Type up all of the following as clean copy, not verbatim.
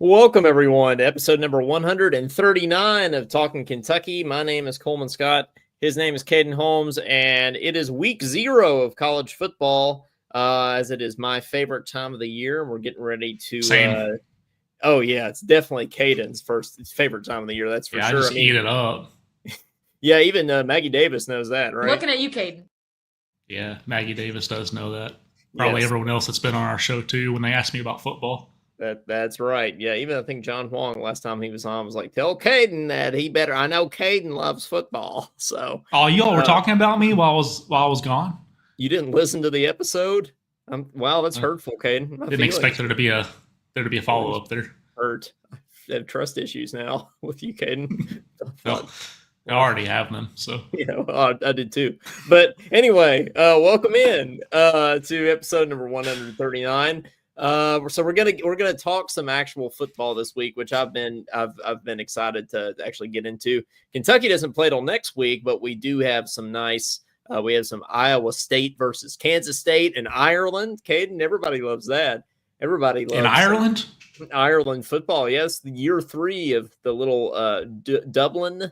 Welcome, everyone, to episode number 139 of Talkin Kentucky. My name is Coleman Scott. His name is Caden Holmes, and it is week 0 of college football, as it is my favorite time of the year. We're getting ready to... Same. Oh, yeah, it's definitely Caden's favorite time of the year, that's for sure. I just eat it up. Yeah, even Maggie Davis knows that, right? Looking at you, Caden. Yeah, Maggie Davis does know that. Probably Yes. Everyone else that's been on our show, too, when they ask me about football. That's right. Yeah, even I think John Huang last time he was on was like, tell Caden that he better. I know Caden loves football. So Oh, y'all were talking about me while I was gone? You didn't listen to the episode? Wow, that's hurtful, Caden. Didn't expect there to be a follow up there. Hurt. I have trust issues now with you, Caden. No, I already have them. So I did too. But anyway, welcome in to episode number 139. So we're gonna talk some actual football this week, which I've been excited to actually get into. Kentucky doesn't play till next week, but we do have some nice. We have some Iowa State versus Kansas State and Ireland. Caden, everybody loves that. Everybody loves in Ireland. Ireland football. Yes, the year 3 of the little Dublin,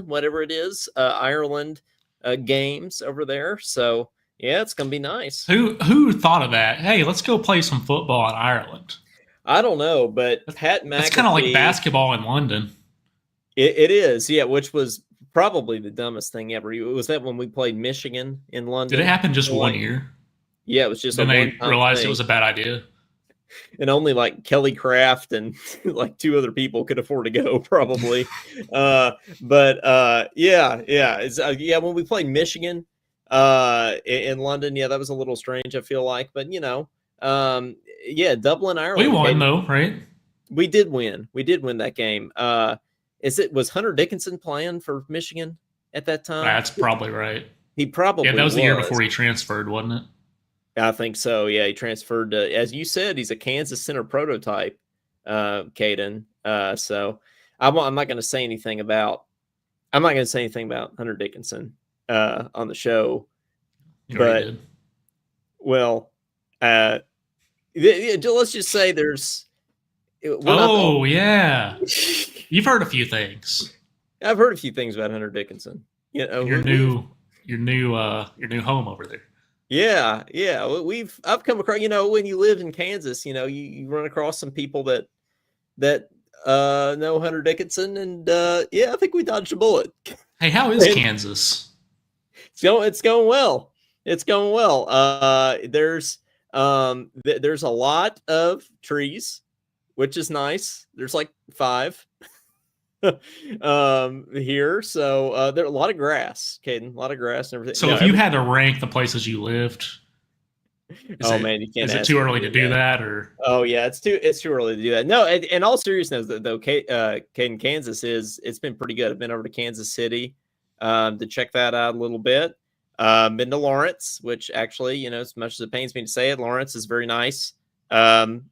whatever it is, Ireland games over there. So. Yeah, it's gonna be nice. Who thought of that? Hey, let's go play some football in Ireland. I don't know, but Pat McAfee. It's kind of like basketball in London. It is, yeah, which was probably the dumbest thing ever. Was that when we played Michigan in London? Did it happen just 1 year? Yeah, it was just. Then they realized it was a bad idea. And only like Kelly Craft and like 2 other people could afford to go, probably. Yeah. When we played Michigan. In London, yeah, that was a little strange, I feel like, but Dublin, Ireland. We won though, right? We did win that game. Was Hunter Dickinson playing for Michigan at that time? That's probably right. He probably that was the year before he transferred, wasn't it? I think so. Yeah, he transferred. As you said, he's a Kansas Center prototype, Caden. So I'm not going to say anything about. I'm not going to say anything about Hunter Dickinson on the show, but let's just say there's. Yeah, you've heard a few things. I've heard a few things about Hunter Dickinson. Your new home over there. Yeah. I've come across. When you live in Kansas, you run across some people that know Hunter Dickinson, and I think we dodged a bullet. Hey, how is Kansas? It's going well. It's going well. There's a lot of trees, which is nice. There's like 5 here. So there are a lot of grass, Caden. A lot of grass and everything. So if you had to rank the places you lived, you can't. Is it too early to do that, or? Oh yeah, it's too early to do that. No, in all seriousness, though, Caden, Kansas it's been pretty good. I've been over to Kansas City to check that out a little bit. Been to Lawrence, which actually, as much as it pains me to say it, Lawrence is very nice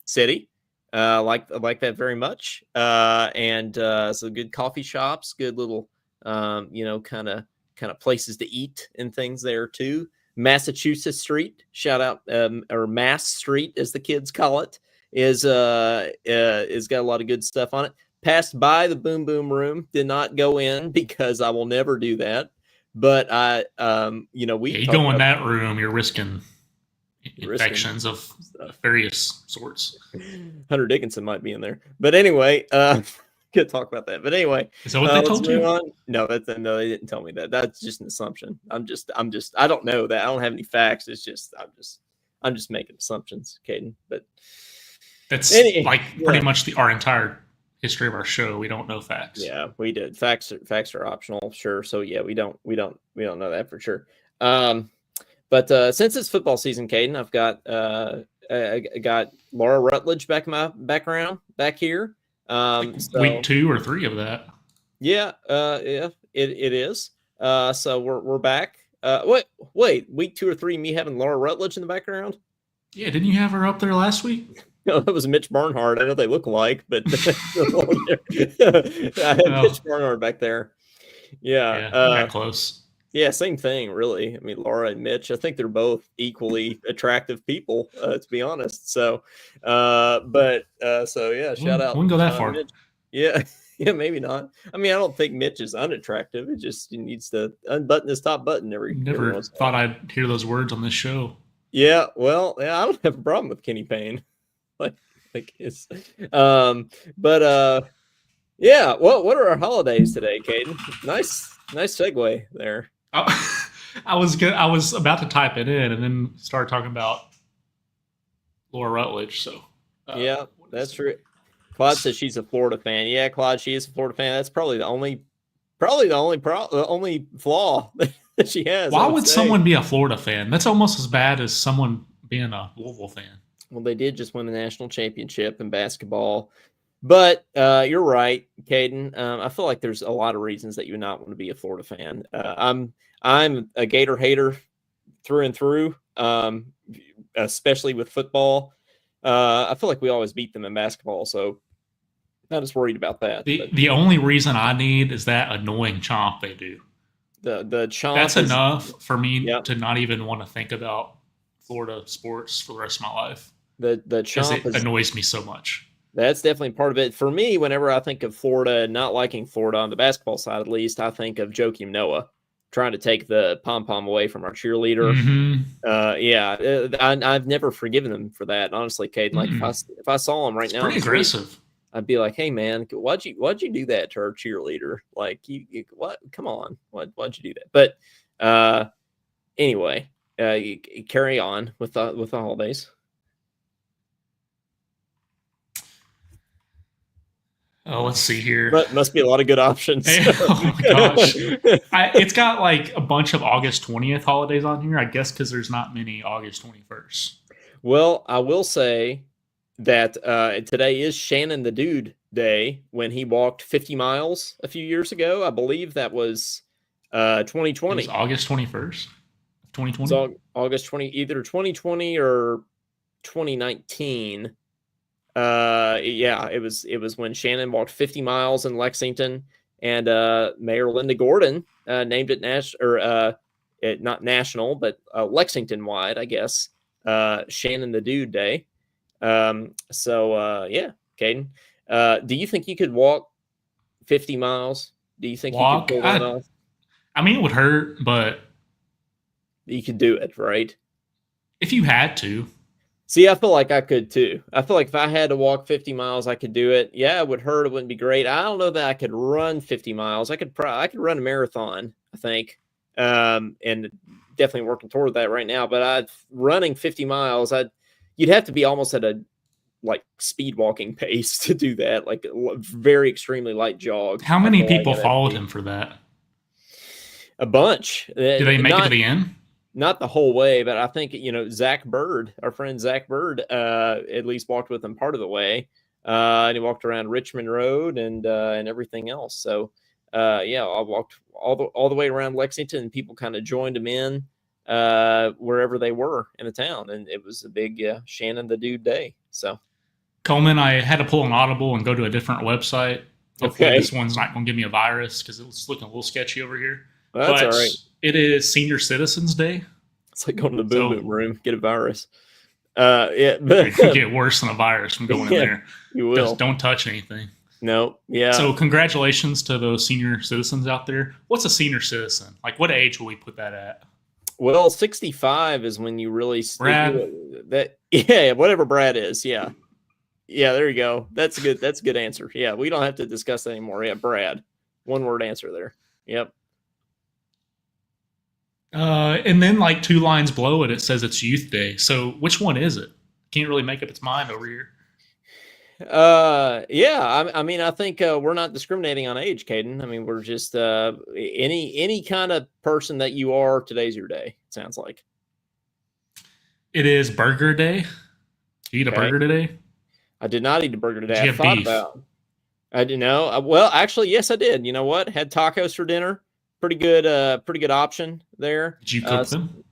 city. Like that very much. And so good coffee shops, good little kind of places to eat and things there too. Massachusetts Street, shout out, or Mass Street as the kids call it, is got a lot of good stuff on it. Passed by the Boom Boom Room, did not go in because I will never do that. But you go in that room, you're risking infections of various sorts. Hunter Dickinson might be in there, but anyway, could talk about that. But anyway, is that what they told you? No, they didn't tell me that. That's just an assumption. I don't know that. I don't have any facts. It's just I'm just making assumptions, Caden. But that's pretty much our entire history of our show. We don't know facts. Yeah, we did. Facts are optional, sure. So yeah, we don't know that for sure. But since it's football season, Caden, I've got Laura Rutledge back in my background back here. Week 2 or 3 of that. Yeah, it is. So we're back. Wait, week 2 or 3, me having Laura Rutledge in the background? Yeah, didn't you have her up there last week? No, that was Mitch Barnhart. I know they look alike, but I had Mitch Barnhart back there. Yeah, that close. Yeah, same thing, really. I mean, Laura and Mitch, I think they're both equally attractive people, to be honest. So, so yeah, shout out Wouldn't go that far. Mitch. Yeah, yeah, maybe not. I mean, I don't think Mitch is unattractive. It just he needs to unbutton his top button every Never once in a thought while. I'd hear those words on this show. Yeah, well, yeah, I don't have a problem with Kenny Payne. like it's, but yeah. Well, what are our holidays today, Caden? Nice segue there. I was about to type it in and then start talking about Laura Rutledge. So Yeah, that's true. Claude says she's a Florida fan. Yeah, Claude, she is a Florida fan. That's probably the only flaw that she has. Why would someone be a Florida fan? That's almost as bad as someone being a Louisville fan. Well, they did just win the national championship in basketball. But you're right, Caden. I feel like there's a lot of reasons that you would not want to be a Florida fan. I'm a Gator hater through and through, especially with football. I feel like we always beat them in basketball, so not as worried about that. The only reason I need is that annoying chomp they do. The chomp. That's enough for me to not even want to think about Florida sports for the rest of my life. The chomp annoys me so much. That's definitely part of it. For me, whenever I think of Florida, not liking Florida on the basketball side at least, I think of Joakim Noah trying to take the pom-pom away from our cheerleader. Mm-hmm. I've never forgiven him for that, honestly, Caden. Like if I saw him right now, pretty aggressive. I'd be like, "Hey, man, why'd you do that to our cheerleader? Like, you what? Come on, why'd you do that?" But anyway, you carry on with the holidays. Oh, let's see here. But must be a lot of good options. Oh my gosh, it's got like a bunch of August 20th holidays on here. I guess because there's not many August 21st. Well, I will say that today is Shannon the Dude Day when he walked 50 miles a few years ago. I believe that was 2020. It was August 21st, 2020. So August 20, either 2020 or 2019. Yeah, it was when Shannon walked 50 miles in Lexington, and Mayor Linda Gordon named it not national, but Lexington wide, I guess. Shannon the Dude Day. Yeah, Caden. Do you think you could walk 50 miles? Do you think you could pull that off? I mean, it would hurt, but you could do it, right? If you had to. See, I feel like I could too. I feel like if I had to walk 50 miles, I could do it. Yeah, it would hurt. It wouldn't be great. I don't know that I could run 50 miles. I could run a marathon, I think, and definitely working toward that right now. But running 50 miles, you'd have to be almost at a like speed walking pace to do that, like very extremely light jog. How many people followed him for that? A bunch. Did they make it to the end? Not the whole way, but I think, Zach Bird, our friend Zach Bird, at least walked with him part of the way. And he walked around Richmond Road and everything else. So, I walked all the way around Lexington, and people kind of joined him in wherever they were in the town. And it was a big Shannon the Dude Day. So, Coleman, I had to pull an audible and go to a different website. Hopefully this one's not going to give me a virus because it's looking a little sketchy over here. Well, that's all right. It is Senior Citizens Day. It's like going to the boom room, get a virus. Yeah, but it could get worse than a virus from going in there. You will. Just don't touch anything. No, yeah. So congratulations to those senior citizens out there. What's a senior citizen? Like, what age will we put that at? Well, 65 is when you really Brad. Yeah, whatever Brad is. Yeah, there you go. That's a good answer. Yeah, we don't have to discuss that anymore. Yeah, Brad. One word answer there. Yep. And then like 2 lines below it says it's Youth Day. So which one is it? Can't really make up its mind over here. Yeah. I mean, I think we're not discriminating on age, Caden. I mean, we're just any kind of person that you are. Today's your day. It sounds like it is Burger Day. Did you eat a burger today? I did not eat a burger today. Did you have beef? I didn't know. Well, actually, yes, I did. You know what? Had tacos for dinner. Pretty good option there. Did you cook them?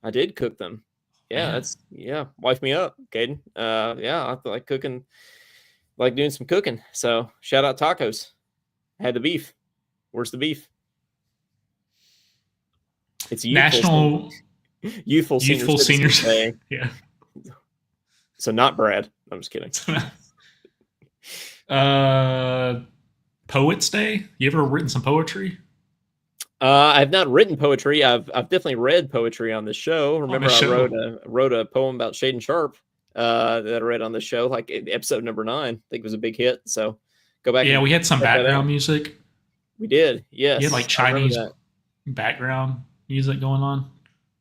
I did cook them. Yeah, wife me up, Caden. I feel like cooking, like doing some cooking. So shout out tacos. Had the beef. Where's the beef? It's National Youthful Seniors Day. Yeah. So not Brad. I'm just kidding. Poets Day. You ever written some poetry? I've not written poetry. I've definitely read poetry on the show. Remember, I wrote a poem about Shaden Sharp that I read on the show, like episode number 9. I think it was a big hit. So go back. Yeah, we had some background music. We did. Yes. You had like Chinese background music going on.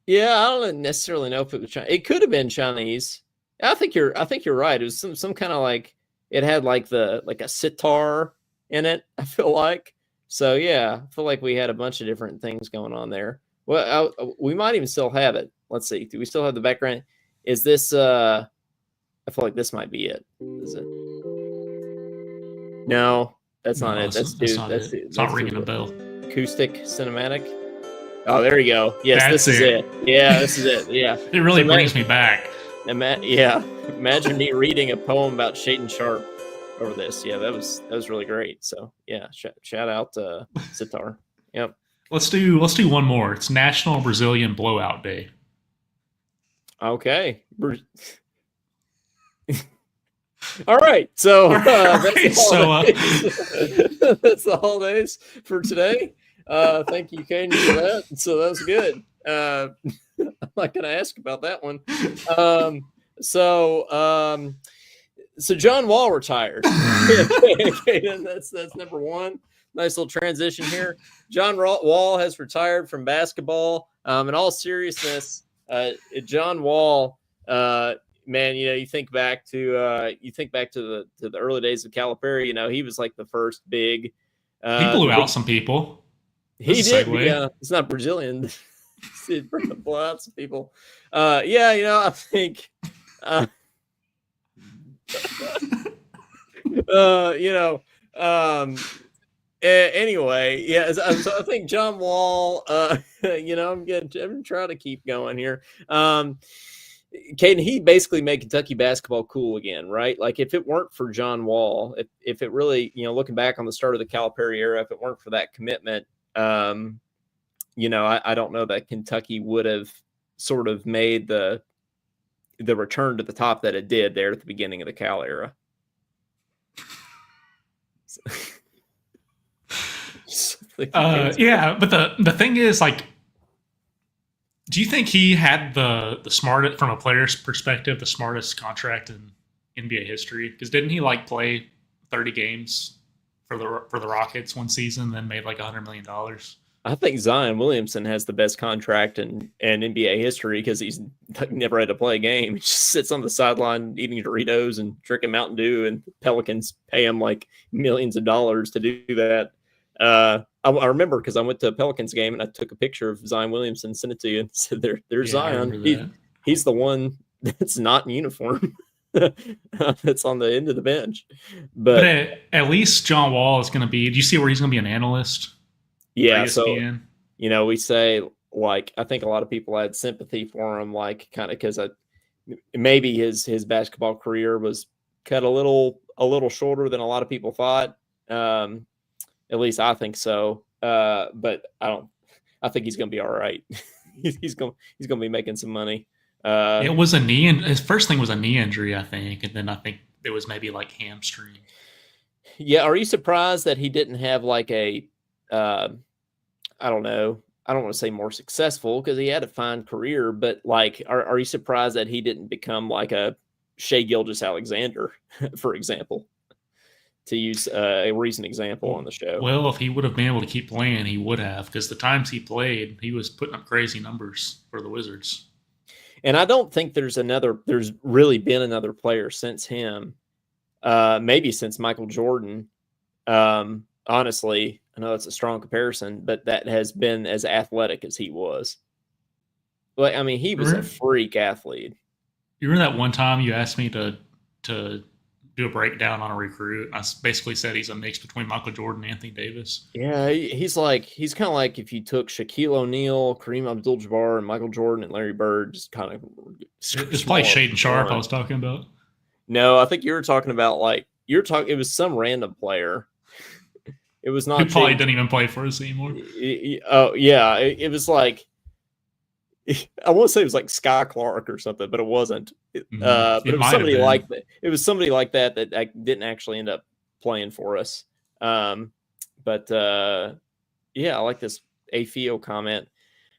Yeah, I don't necessarily know if it was Chinese. It could have been Chinese. I think you're right. It was some kind of like, it had like a sitar in it, I feel like. So yeah, I feel like we had a bunch of different things going on there. Well, we might even still have it. Let's see. Do we still have the background? Is this I feel like this might be it. Is it? No, that's not it. It's not ringing a bell. Acoustic cinematic. Oh, there you go. Yes, this is it. Yeah, this is it. Yeah. It really brings me back. Imagine me reading a poem about Shaden Sharp over this. Yeah, that was really great. So yeah, shout out to sitar. Yep. Let's do one more. It's National Brazilian Blowout Day. Okay. All right. So that's the holidays for today. Thank you, Kane, for that. So that was good. I'm not going to ask about that one. So John Wall retired. Kaden, that's number 1. Nice little transition here. John Wall has retired from basketball. In all seriousness, John Wall, man, you think back to the early days of Calipari. He was like the first big. He blew out some people. He did. Yeah, it's not Brazilian. He blew out some people. I think. Anyway, yeah. So I think John Wall. I'm trying to keep going here. Caden, he basically made Kentucky basketball cool again, right? Like if it weren't for John Wall, if it really, looking back on the start of the Calipari era, if it weren't for that commitment, I don't know that Kentucky would have sort of made the return to the top that it did there at the beginning of the Cal era. Yeah, but the thing is, like, do you think he had the smartest, from a player's perspective, the smartest contract in NBA history? Because didn't he like play 30 games for the Rockets one season, then made like $100 million? I think Zion Williamson has the best contract in NBA history because he's never had to play a game. He just sits on the sideline eating Doritos and drinking Mountain Dew, and Pelicans pay him like millions of dollars to do that. I remember because I went to a Pelicans game and I took a picture of Zion Williamson, sent it to you, and said, "There's Zion. He's the one that's not in uniform. That's on the end of the bench." But at least John Wall is going to be. Do you see where he's going to be an analyst? Yeah. So we say, like, I think a lot of people had sympathy for him, like kind of because maybe his basketball career was cut a little shorter than a lot of people thought. At least I think so. But I think he's going to be all right. he's going to be making some money. It was a knee, and his first thing was a knee injury, I think, and then I think it was maybe like hamstring. Yeah. Are you surprised that he didn't have like a, I don't know. I don't want to say more successful because he had a fine career, but like, are you surprised that he didn't become like a Shai Gilgeous-Alexander, for example? To use a recent example on the show. Well, if he would have been able to keep playing, he would have, because the times he played, he was putting up crazy numbers for the Wizards. And I don't think there's really been another player since him, maybe since Michael Jordan. Honestly, I know it's a strong comparison, but that has been as athletic as he was. Like, I mean, he was a freak athlete. You remember that one time you asked me to do a breakdown on a recruit? I basically said he's a mix between Michael Jordan and Anthony Davis. Yeah, he's kind of like if you took Shaquille O'Neal, Kareem Abdul-Jabbar, and Michael Jordan and Larry Bird, just kind of. It's probably Shaden Sharp I was talking about. No, I think you were talking about it was some random player. It was not. Who probably didn't even play for us anymore. Oh yeah, it was like I want to say it was like Sky Clark or something, but it wasn't. But it was might have somebody been. like that. It was somebody like that didn't actually end up playing for us. But yeah, I like this AFIO comment.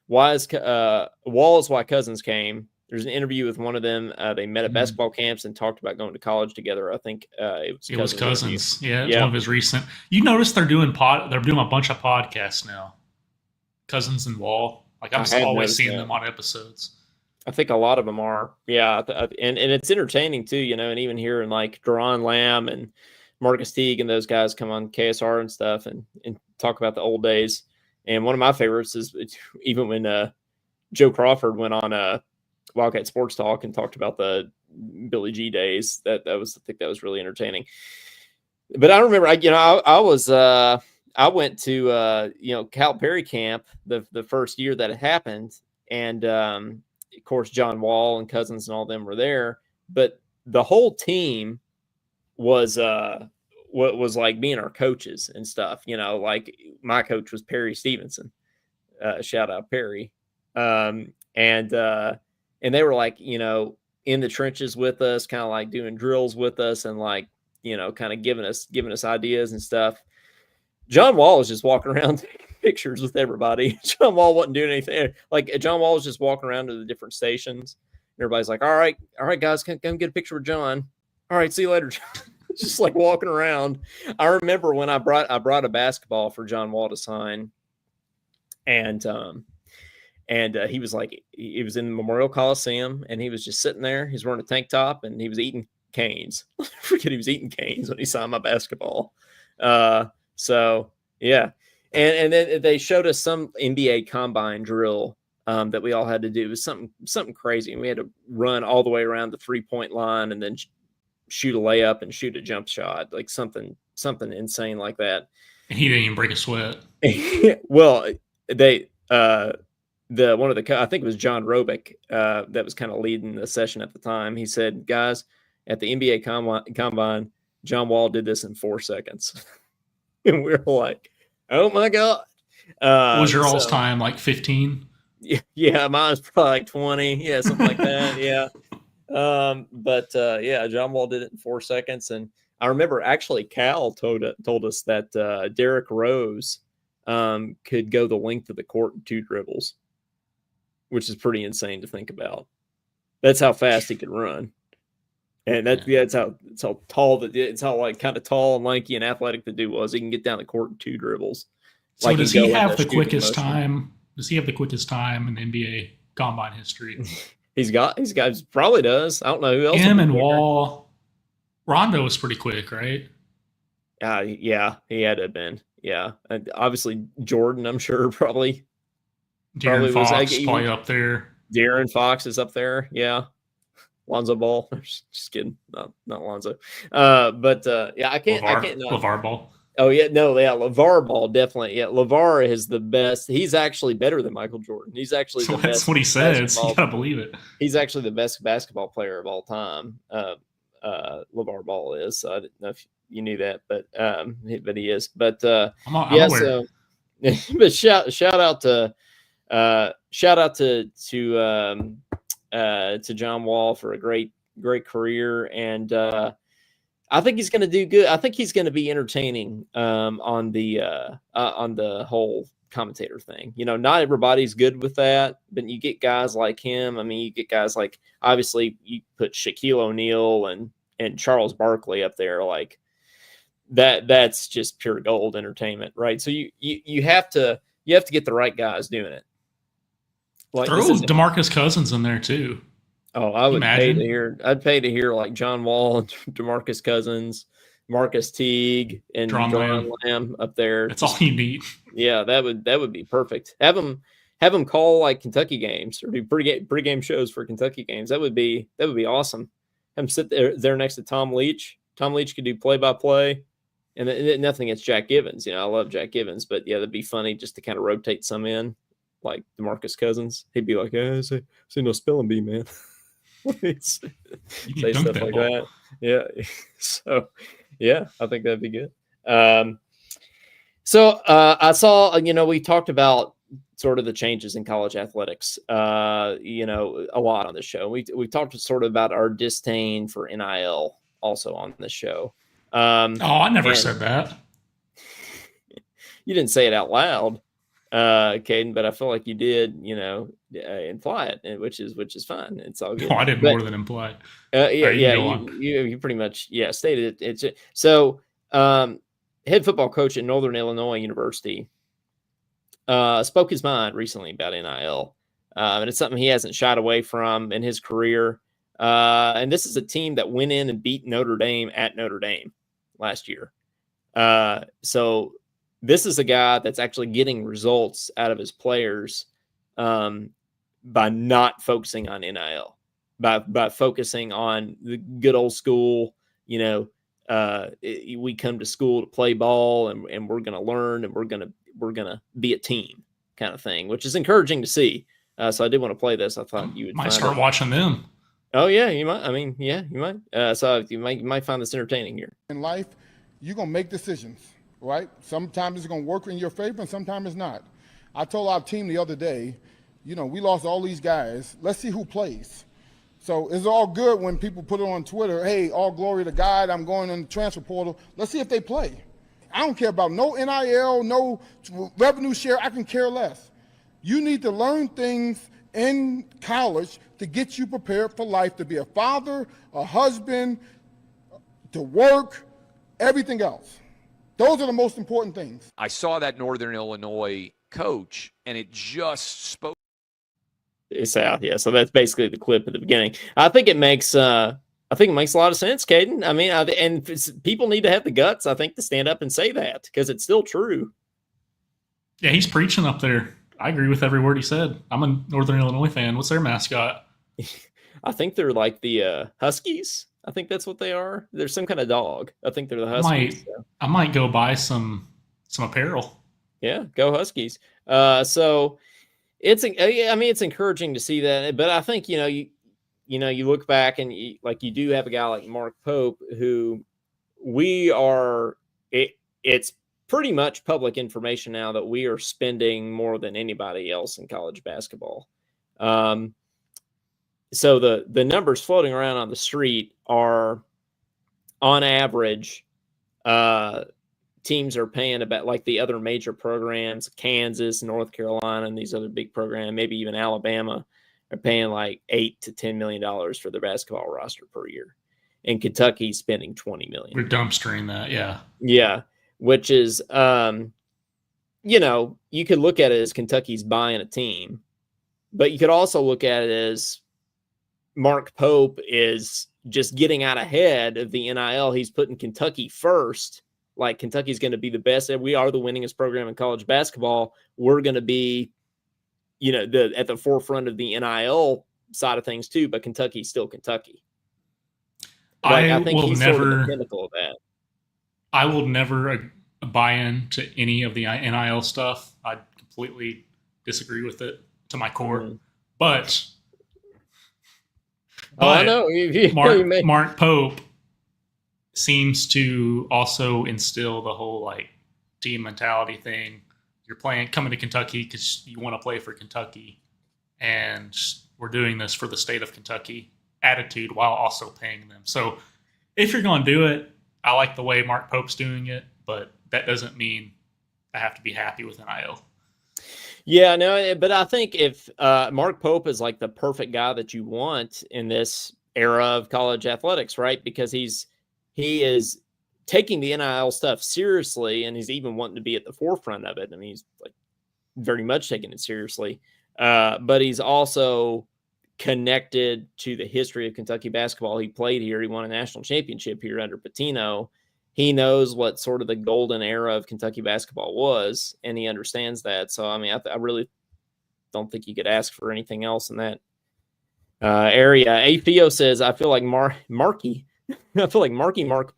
Wall is why Cousins came. There's an interview with one of them. They met at basketball camps and talked about going to college together. I think it was Cousins. Yeah, it's one of his recent. You notice they're doing a bunch of podcasts now. Cousins and Wall. Like I'm always seeing them on episodes. I think a lot of them are. Yeah, and it's entertaining too, you know, and even hearing like Duran Lamb and Marcus Teague and those guys come on KSR and stuff and talk about the old days. And one of my favorites is even when Joe Crawford went on Wildcat Sports Talk and talked about the Billy G days. I think that was really entertaining. But I remember, I went to Cal Perry camp the first year that it happened, and of course John Wall and Cousins and all them were there. But the whole team was what was like being our coaches and stuff. You know, like my coach was Perry Stevenson. Shout out Perry. And they were like, you know, in the trenches with us, kind of like doing drills with us and like, you know, kind of giving us ideas and stuff. John Wall was just walking around taking pictures with everybody. John Wall wasn't doing anything. Like John Wall was just walking around to the different stations. Everybody's like, all right, guys, come get a picture with John. All right, see you later. Just like walking around. I remember when I brought a basketball for John Wall to sign, and he was like, he was in the Memorial Coliseum, and he was just sitting there. He's wearing a tank top, and he was eating canes. I forget he was eating canes when he signed my basketball. So yeah, and then they showed us some NBA combine drill that we all had to do. It was something crazy, and we had to run all the way around the 3-point line and then shoot a layup and shoot a jump shot, like something insane like that. And he didn't even break a sweat. Well, they I think it was John Robick that was kind of leading the session at the time. He said, guys, at the NBA combine, John Wall did this in 4 seconds. And we were like, oh my God. What was your all's time, like 15? Yeah, mine was probably like 20. Yeah, something like that. Yeah. Yeah, John Wall did it in 4 seconds. And I remember actually Cal told us that Derrick Rose could go the length of the court in 2 dribbles, which is pretty insane to think about. That's how fast he could run. And it's how tall it's how like kind of tall and lanky and athletic the dude was. He can get down the court in 2 dribbles. So like does he have the quickest time? Does he have the quickest time in NBA combine history? He's probably does. I don't know who else. Him and Wall. Rondo was pretty quick, right? Yeah, he had to have been. Yeah, and obviously Jordan, I'm sure probably. De'Aaron Fox probably up there. De'Aaron Fox is up there. Yeah. Lonzo Ball. Just kidding. Not Lonzo. Yeah, I can't. LeVar Ball. Oh yeah, no, yeah, LeVar Ball definitely. Yeah, LeVar is the best. He's actually better than Michael Jordan. He's actually the best. That's what he says. You gotta believe it. He's actually the best basketball player of all time. LeVar Ball is. So I didn't know if you knew that, but he is. But I'm aware. So, but shout out to John Wall for a great career, and I think he's going to do good. I think he's going to be entertaining on the whole commentator thing. You know, not everybody's good with that, but you get guys like him. I mean, you get guys like, obviously you put Shaquille O'Neal and Charles Barkley up there, like that's just pure gold entertainment, right? So you have to get the right guys doing it. Like, throw DeMarcus Cousins in there too. Oh, I would pay to hear. I'd pay to hear like John Wall and DeMarcus Cousins, Marcus Teague, and Duran Lamb up there. That's all you need. Yeah, that would be perfect. Have them call like Kentucky games or do pregame shows for Kentucky games. That would be awesome. Have them sit there next to Tom Leach. Tom Leach could do play-by-play, and nothing against Jack Givens. You know, I love Jack Givens, but yeah, that'd be funny just to kind of rotate some in. Like DeMarcus Cousins, he'd be like, "Yeah, say no spelling bee, man." Say stuff like that. Yeah. So, yeah, I think that'd be good. So I saw, we talked about sort of the changes in college athletics, you know, a lot on the show. We talked sort of about our disdain for NIL also on the show. I never said that. You didn't say it out loud, Caden, but I feel like you did, you know, imply it, which is fine. It's all good. No, I did more than imply. You pretty much stated it. It's so head football coach at Northern Illinois University spoke his mind recently about NIL, and it's something he hasn't shied away from in his career. And this is a team that went in and beat Notre Dame at Notre Dame last year. So this is a guy that's actually getting results out of his players by not focusing on NIL, by focusing on the good old school, you know, we come to school to play ball and we're going to learn and we're going to be a team kind of thing, which is encouraging to see. So I did want to play this. I thought you would might start watching them. Oh yeah, you might. I mean, yeah, you might. So you might find this entertaining here. In life, you're going to make decisions, right? Sometimes it's going to work in your favor and sometimes it's not. I told our team the other day, you know, we lost all these guys. Let's see who plays. So it's all good when people put it on Twitter, hey, all glory to God, I'm going in the transfer portal. Let's see if they play. I don't care about no NIL, no revenue share. I can care less. You need to learn things in college to get you prepared for life, to be a father, a husband, to work, everything else. Those are the most important things. I saw that Northern Illinois coach, and it just spoke. It's out, yeah. So that's basically the clip at the beginning. I think it makes a lot of sense, Caden. I mean, and people need to have the guts, I think, to stand up and say that because it's still true. Yeah, he's preaching up there. I agree with every word he said. I'm a Northern Illinois fan. What's their mascot? I think they're like the Huskies. I think that's what they are. They're some kind of dog. I think they're the Huskies. I might go buy some apparel. Yeah, go Huskies. So it's encouraging to see that. But I think you look back and you do have a guy like Mark Pope who it's pretty much public information now that we are spending more than anybody else in college basketball. So the numbers floating around on the street are, on average, teams are paying about like the other major programs, Kansas, North Carolina, and these other big programs, maybe even Alabama, are paying like $8 to $10 million for their basketball roster per year. And Kentucky's spending $20 million. We're dumpstering that, yeah. Yeah, which is, you could look at it as Kentucky's buying a team, but you could also look at it as Mark Pope is just getting out ahead of the NIL. He's putting Kentucky first. Like Kentucky's going to be the best. We are the winningest program in college basketball. We're going to be, at the forefront of the NIL side of things too. But Kentucky's still Kentucky. I think he's sort of the pinnacle of that. I will never buy into any of the NIL stuff. I completely disagree with it to my core. Mm-hmm. But I know Mark Pope seems to also instill the whole like team mentality thing. You're coming to Kentucky because you want to play for Kentucky, and we're doing this for the state of Kentucky attitude while also paying them. So if you're going to do it, I like the way Mark Pope's doing it, but that doesn't mean I have to be happy with NIL. Yeah, no, but I think if Mark Pope is like the perfect guy that you want in this era of college athletics, right? Because he is taking the NIL stuff seriously, and he's even wanting to be at the forefront of it. I mean, he's like very much taking it seriously, but he's also connected to the history of Kentucky basketball. He played here. He won a national championship here under Pitino. He knows what sort of the golden era of Kentucky basketball was, and he understands that. So, I mean, I really don't think you could ask for anything else in that area. AFIO says, I feel like Mark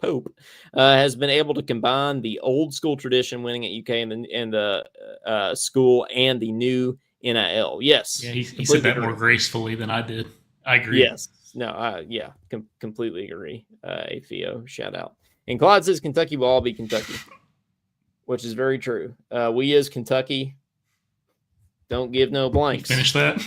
Pope has been able to combine the old school tradition winning at UK and the school and the new NIL. Yes. Yeah, he said that more gracefully than I did. I agree. Yes. No, completely agree. AFIO, shout out. And Claude says Kentucky will all be Kentucky, which is very true. We as Kentucky don't give no blanks. Finish that.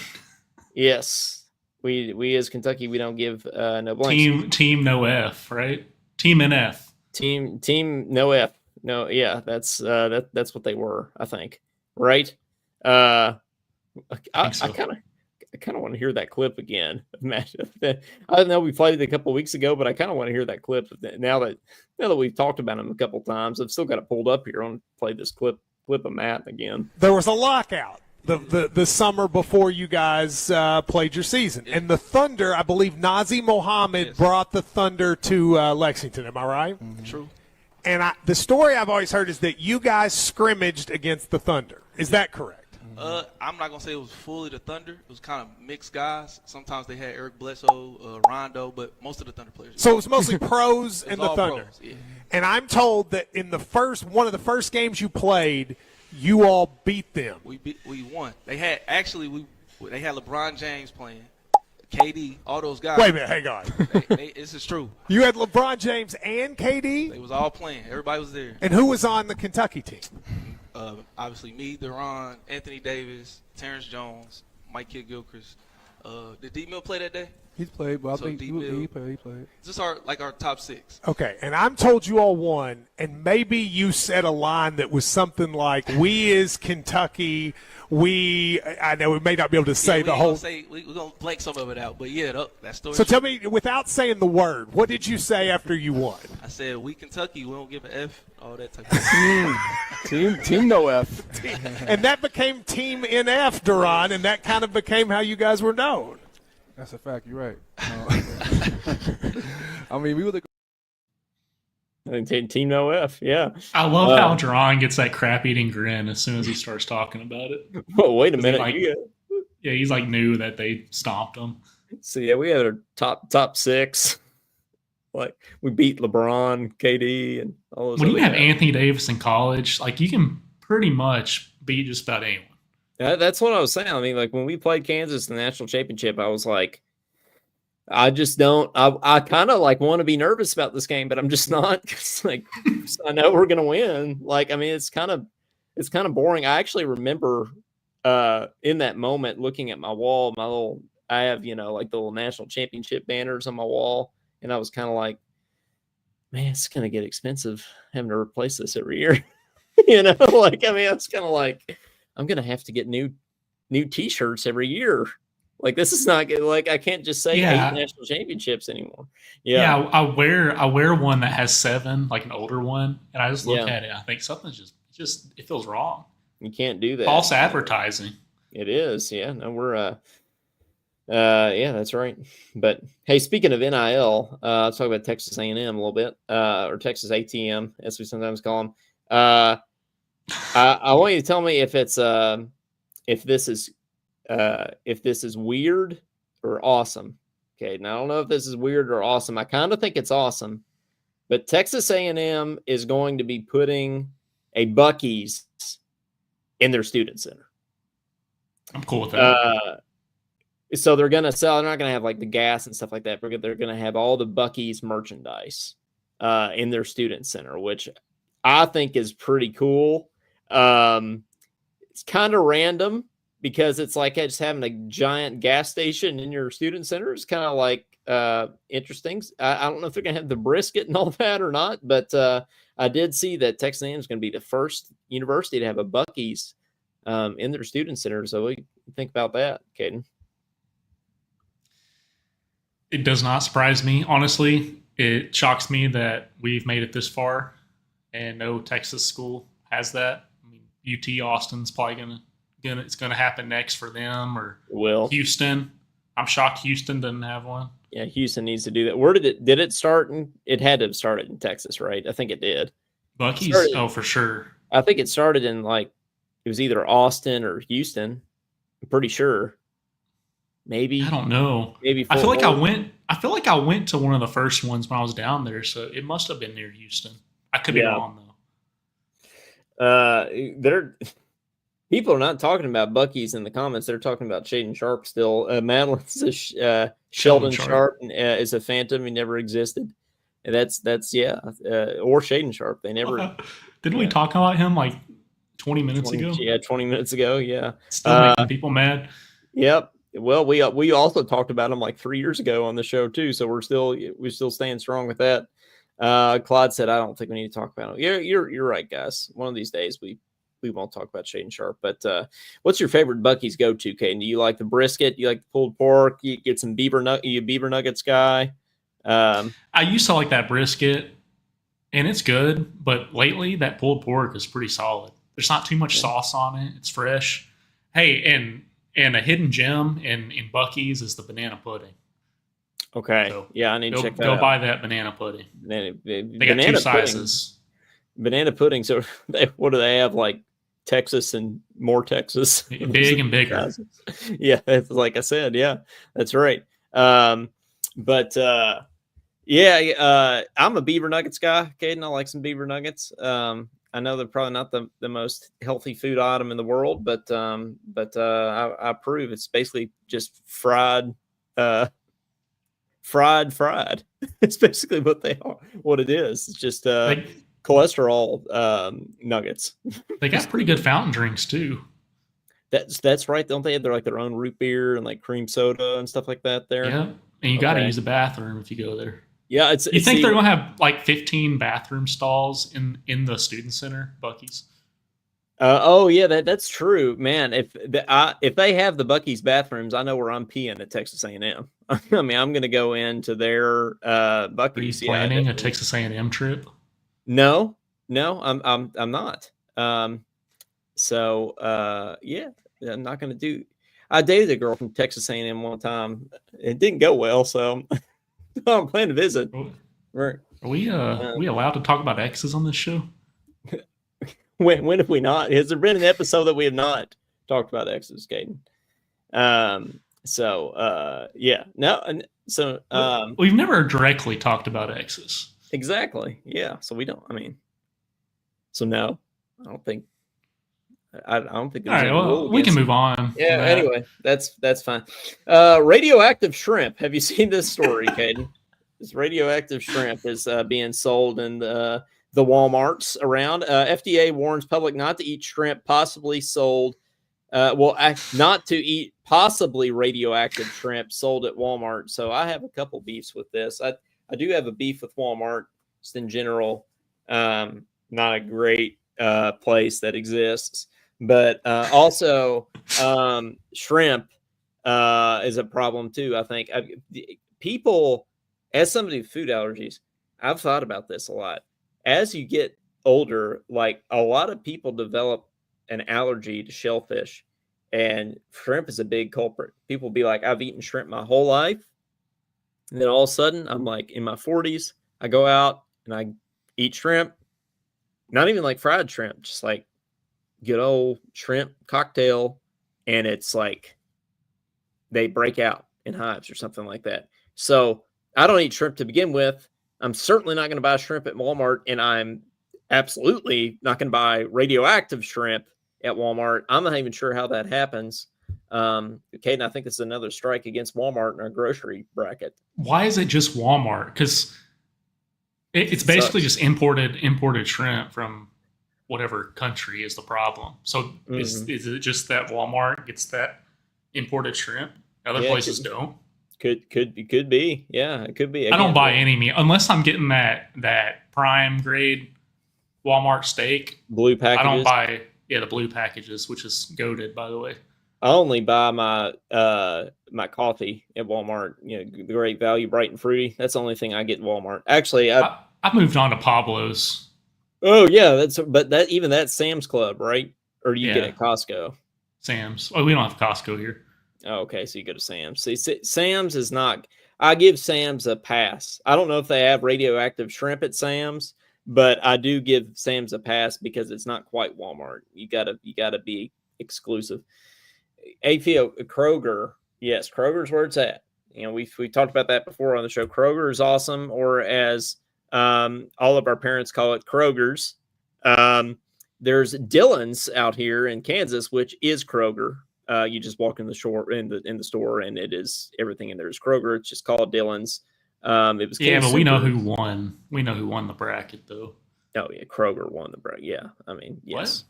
Yes, we as Kentucky, we don't give no blanks. Team no F, right? Team NF. Team no F. No, yeah, that's what they were, I think. Right? I kind of want to hear that clip again. I know we played it a couple of weeks ago, but I kind of want to hear that clip now that we've talked about him a couple of times. I've still got it pulled up here. I want to play this clip of Matt again. There was a lockout the summer before you guys played your season, and the Thunder, I believe Nazi Mohammed brought the Thunder to Lexington. Am I right? Mm-hmm. True. And the story I've always heard is that you guys scrimmaged against the Thunder. Is that correct? I'm not going to say it was fully the Thunder. It was kind of mixed guys. Sometimes they had Eric Bledsoe, Rondo, but most of the Thunder players. So it was mostly pros in the Thunder. Pros, yeah. And I'm told that in one of the first games you played, you all beat them. We won. They had LeBron James playing, KD, all those guys. Wait a minute, hang on. This is true. You had LeBron James and KD? They was all playing. Everybody was there. And who was on the Kentucky team? Obviously me, Deron, Anthony Davis, Terrence Jones, Mike Kidd-Gilchrist. Did D-Mill play that day? He's played, but I think he played. This is our top 6. Okay, and I'm told you all won, and maybe you said a line that was something like, we as Kentucky, I know we may not be able to say the whole. We're going to blank some of it out, but yeah, that story. So tell me, without saying the word, what did you say after you won? I said, we Kentucky, we don't give an F, all that type of stuff. Team no F. And that became Team NF, Deron, and that kind of became how you guys were known. That's a fact. You're right. I mean, we were the. I think Team No F, yeah. I love how Deron gets that crap-eating grin as soon as he starts talking about it. Oh, wait a minute. He's like knew that they stomped him. So yeah, we had a top 6. Like we beat LeBron, KD, and all those. When you have guys. Anthony Davis in college, like you can pretty much beat just about anyone. That's what I was saying. I mean, like when we played Kansas in the national championship, I was like, I just don't. I kind of like want to be nervous about this game, but I'm just not. Cause like I know we're gonna win. Like I mean, it's kind of boring. I actually remember in that moment looking at my wall, I have like the little national championship banners on my wall, and I was kind of like, man, it's gonna get expensive having to replace this every year. Like I mean, it's kind of like. I'm gonna have to get new T-shirts every year. Like this is not good. Like I can't just say 8 national championships anymore. Yeah, I wear one that has 7, like an older one, and I just look at it. I think something's just it feels wrong. You can't do that. False advertising. It is. Yeah. No, we're yeah, that's right. But hey, speaking of NIL, let's talk about Texas A&M a little bit, or Texas ATM, as we sometimes call them. I want you to tell me if this is weird or awesome. Okay, now I don't know if this is weird or awesome. I kind of think it's awesome, but Texas A&M is going to be putting a Buc-ee's in their student center. I'm cool with that. So they're gonna sell. They're not gonna have like the gas and stuff like that. But they're gonna have all the Buc-ee's merchandise in their student center, which I think is pretty cool. It's kind of random because it's like just having a giant gas station in your student center is kind of like interesting. I don't know if they're gonna have the brisket and all that or not, but I did see that Texas A&M is going to be the first university to have a Buc-ee's in their student center. So what do you think about that, Caden? It does not surprise me. Honestly, it shocks me that we've made it this far and no Texas school has that. I mean, UT Austin's probably it's gonna happen next for them, or Houston. I'm shocked Houston doesn't have one. Yeah, Houston needs to do that. Where did it start? It had to have started in Texas, right? I think it did. Buc-ee's, for sure. I think it started in it was either Austin or Houston. I'm pretty sure. Maybe I don't know. Maybe I feel like I went to one of the first ones when I was down there, so it must have been near Houston. I could be wrong though. People are not talking about Buc-ee's in the comments. They're talking about Shaden Sharp still. Madeline says Sheldon Sharp is a phantom. He never existed. And that's or Shaden Sharp. They never. Didn't we talk about him like 20 minutes ago. Yeah, 20 minutes ago. Yeah. Still making people mad. Yep. Well, we also talked about them like 3 years ago on the show too, so we're still staying strong with that. Claude said, "I don't think we need to talk about it." You're right, guys. One of these days we won't talk about Shaden Sharp. But what's your favorite Buc-ee's go-to, Caden? Do you like the brisket? Do you like the pulled pork? You get some beaver nuggets guy? I used to like that brisket, and it's good. But lately, that pulled pork is pretty solid. There's not too much sauce on it. It's fresh. Hey, and a hidden gem in Buc-ee's is the banana pudding. Okay. So yeah, I need to check that out. Go buy that banana pudding. They got two sizes. Banana pudding. So what do they have? Like Texas and more Texas? Big and bigger. Yeah, it's like I said. Yeah, that's right. I'm a beaver nuggets guy, Caden. I like some beaver nuggets. I know they're probably not the most healthy food item in the world, but I approve. It's basically just fried. It's basically what it is. It's just cholesterol nuggets. They got pretty good fountain drinks too. That's right. Don't they have their own root beer and like cream soda and stuff like that there? Yeah, and you got to use the bathroom if you go there. Yeah, you think they're gonna have like 15 bathroom stalls in the student center, Buc-ee's? That's true, man. If they have the Buc-ee's bathrooms, I know where I'm peeing at Texas A&M. I mean, I'm gonna go into their Buc-ee's. Are you planning a Texas A&M trip? No, I'm not. I'm not gonna do. I dated a girl from Texas A&M one time. It didn't go well, so I'm planning to visit. Are we allowed to talk about exes on this show? When have we not? Has there been an episode that we have not talked about exes, Caden? We've never directly talked about exes. Exactly. Yeah. So we don't. I mean. So no, I don't think. I don't think. All right. Well, we can move on. Yeah. Anyway, that's fine. Radioactive shrimp. Have you seen this story, Caden? This radioactive shrimp is being sold in the Walmarts around. FDA warns public not to eat shrimp possibly sold. Not to eat possibly radioactive shrimp sold at Walmart. So I have a couple beefs with this. I do have a beef with Walmart just in general. Not a great place that exists. But also, shrimp is a problem too. I think people, as somebody with food allergies, I've thought about this a lot. As you get older, like a lot of people develop an allergy to shellfish, and shrimp is a big culprit. People be like, I've eaten shrimp my whole life. And then all of a sudden, I'm like in my 40s, I go out and I eat shrimp, not even like fried shrimp, just like good old shrimp cocktail, and it's like they break out in hives or something like that. So I don't eat shrimp to begin with. I'm certainly not going to buy shrimp at Walmart, and I'm absolutely not going to buy radioactive shrimp at Walmart. I'm not even sure how that happens. Caden, I think this is another strike against Walmart in our grocery bracket. Why is it just Walmart? Because it's basically just imported shrimp from whatever country is the problem. So is it just that Walmart gets that imported shrimp? Other places don't. Could be. Yeah, it could be. Again, I don't buy any meat unless I'm getting that prime grade Walmart steak. Blue packages. I don't buy the blue packages, which is goated, by the way. I only buy my my coffee at Walmart. You know, the Great Value, bright and fruity. That's the only thing I get at Walmart. Actually, I moved on to Pablo's. Oh yeah, that's Sam's Club, right? Or do you get it at Costco? Sam's. Oh, we don't have Costco here. Oh, okay, so you go to Sam's. See, Sam's is not. I give Sam's a pass. I don't know if they have radioactive shrimp at Sam's, but I do give Sam's a pass because it's not quite Walmart. You gotta be exclusive. AFO Kroger, yes, Kroger's where it's at. You know, we talked about that before on the show. Kroger is awesome, or as all of our parents call it, Kroger's. There's Dillon's out here in Kansas, which is Kroger. You just walk in the store, and it is everything in there is Kroger. It's just called Dillon's. It was but we know who won. We know who won the bracket, though. Oh yeah, Kroger won the bracket. Yeah, I mean, yes,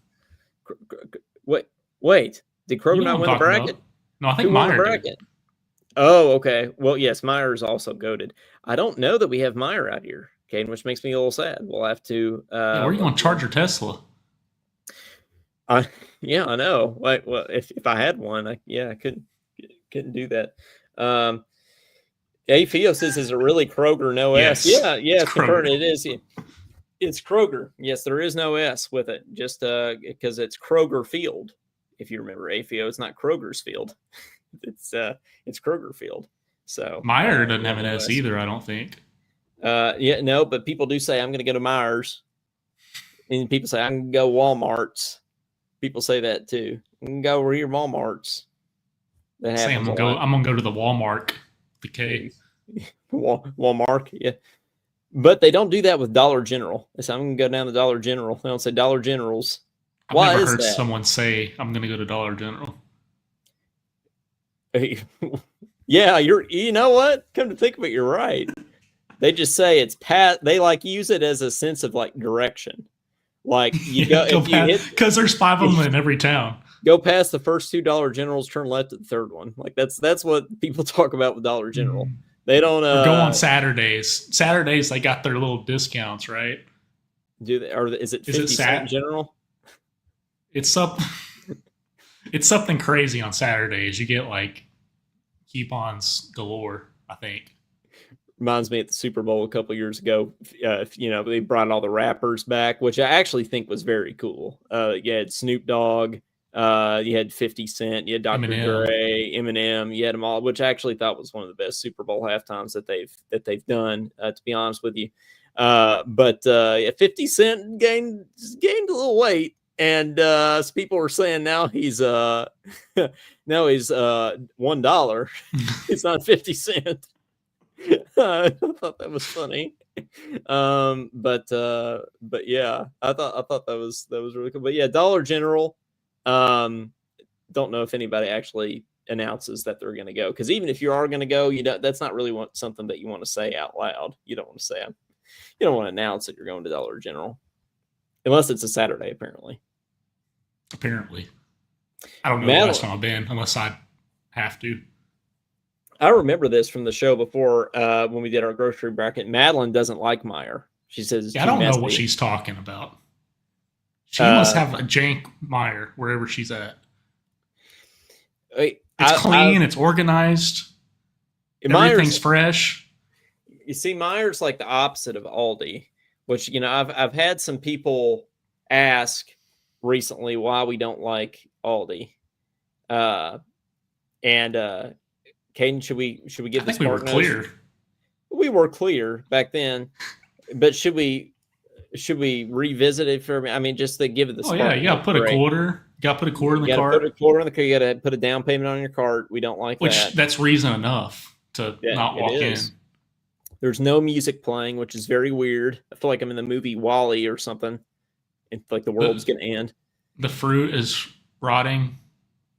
Wait. Did Kroger You know not what win I'm the talking bracket? about. No, I think Who won the Meyer did. bracket? Oh, okay. Well, yes, Meyer is also goaded. I don't know that we have Meyer out here, Caden, which makes me a little sad. We'll have to. Yeah, where are you going to charge your Tesla? Yeah, I know. Like, well, if I had one, I couldn't do that. Fio says, "Is it really Kroger? No S? Yes, Yeah, it's it's confirmed. Kroger. It is. It's Kroger. Yes, there is no S with it, just because it's Kroger Field. If you remember, AFIO, it's not Kroger's Field. It's Kroger Field. So Meyer doesn't have an S either, I don't think. Yeah, no, but people do say I'm going to go to Myers, and people say I can go Walmart's. People say that too. You can go over here Walmart's. That Say happens. I'm gonna go to the Walmart. The K. Walmart, yeah. But they don't do that with Dollar General. They say I'm gonna go down to Dollar General. They don't say Dollar Generals. I've never heard someone say I'm gonna go to Dollar General. Yeah, you know what? Come to think of it, you're right. They just say it's they like use it as a sense of like direction. Like you because there's 5 of them in every town. Go past the first two Dollar Generals, turn left at the third one. Like that's what people talk about with Dollar General. They don't go on Saturdays. Saturdays they got their little discounts, right? Do they, or is it 50 cent general? It's something crazy on Saturdays. You get like coupons galore, I think. Reminds me at the Super Bowl a couple years ago, they brought all the rappers back, which I actually think was very cool. You had Snoop Dogg, you had 50 Cent, you had Dr. Dre, Eminem, you had them all, which I actually thought was one of the best Super Bowl halftimes that they've done, to be honest with you. But 50 Cent gained a little weight, and so people were saying now he's $1. It's not 50 Cent. I thought that was funny. But yeah, I thought that was really cool. But yeah, Dollar General. Don't know if anybody actually announces that they're going to go, because even if you are going to go, that's not really something that you want to say out loud. You don't want to say you don't want to announce that you're going to Dollar General, unless it's a Saturday. Apparently, I don't know the last time I've been, unless I have to. I remember this from the show before when we did our grocery bracket. Madeline doesn't like Meyer. She says, I don't know what she's talking about. She must have a jank Meyer wherever she's at. It's clean. It's organized. Everything's fresh. You see, Meyer's like the opposite of Aldi, which, I've had some people ask recently why we don't like Aldi. Caden, should we give this? We were clear. We were clear back then, but should we revisit it for? I mean, just to give it the. Oh yeah, you got to put a quarter. You got to put a quarter in the cart. Put a quarter in the cart. You got to put a down payment on your cart. We don't like that. That's reason enough to not walk in. There's no music playing, which is very weird. I feel like I'm in the movie WALL-E or something. It's like the world's gonna end. The fruit is rotting.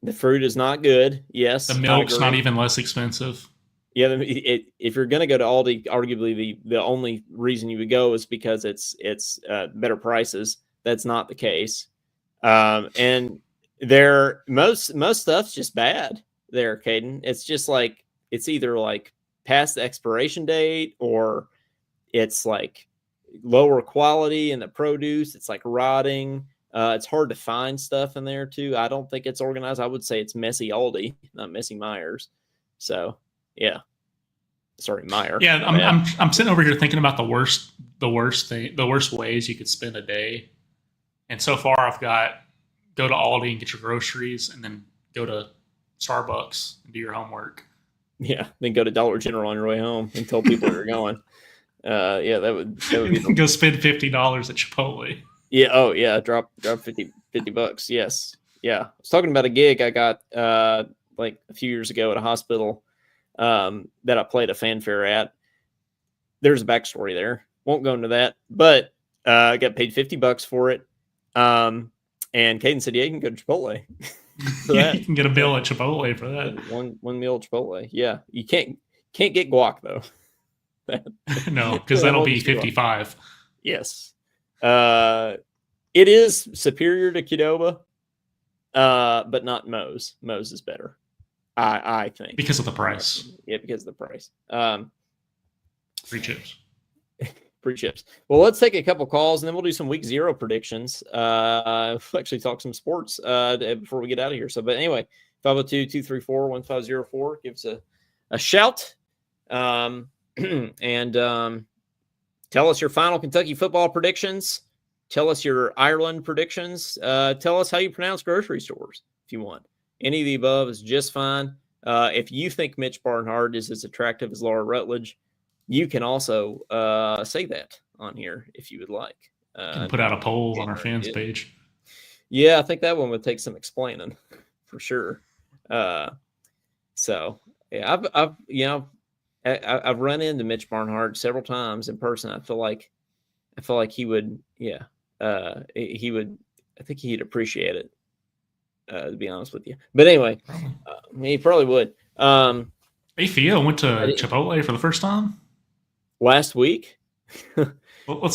The fruit is not good. Yes. The milk's not even less expensive. Yeah. If you're going to go to Aldi, arguably the only reason you would go is because it's better prices. That's not the case. And most stuff's just bad there, Caden. It's just like, it's either like past the expiration date, or it's like lower quality in the produce. It's like rotting. It's hard to find stuff in there too. I don't think it's organized. I would say it's messy Aldi, not messy Myers. So yeah, sorry, Meyer. Yeah, I'm sitting over here thinking about the worst ways you could spend a day, and so far I've got go to Aldi and get your groceries, and then go to Starbucks and do your homework. Yeah, then go to Dollar General on your way home and tell people you're going. Yeah, that would be go spend $50 at Chipotle. Yeah. Oh, yeah. Drop $50. Yes. Yeah. I was talking about a gig I got like a few years ago at a hospital that I played a fanfare at. There's a backstory there. Won't go into that, but I got paid $50 for it. And Caden said, "Yeah, you can go to Chipotle." Yeah, you can get a bill at Chipotle for that. One meal at Chipotle. Yeah, you can't get guac though. No, because that'll be $55. Yes. It is superior to Qdoba. but not Moe's. Moe's is better, I think, because of the price. Yeah, because of the price. Free chips. Free chips. Well, let's take a couple calls and then we'll do some week 0 predictions. We'll actually talk some sports before we get out of here. So, but anyway, 502-234-1504. Give us a shout. And tell us your final Kentucky football predictions. Tell us your Ireland predictions. Tell us how you pronounce grocery stores if you want. Any of the above is just fine. If you think Mitch Barnhart is as attractive as Laura Rutledge, you can also say that on here if you would like. Can put out a poll on our fans page. Yeah, I think that one would take some explaining for sure. So yeah, I've run into Mitch Barnhart several times in person. I feel like he would, he would. I think he'd appreciate it. To be honest with you, but anyway, he probably would. Hey, Theo went to Chipotle for the first time last week. Well,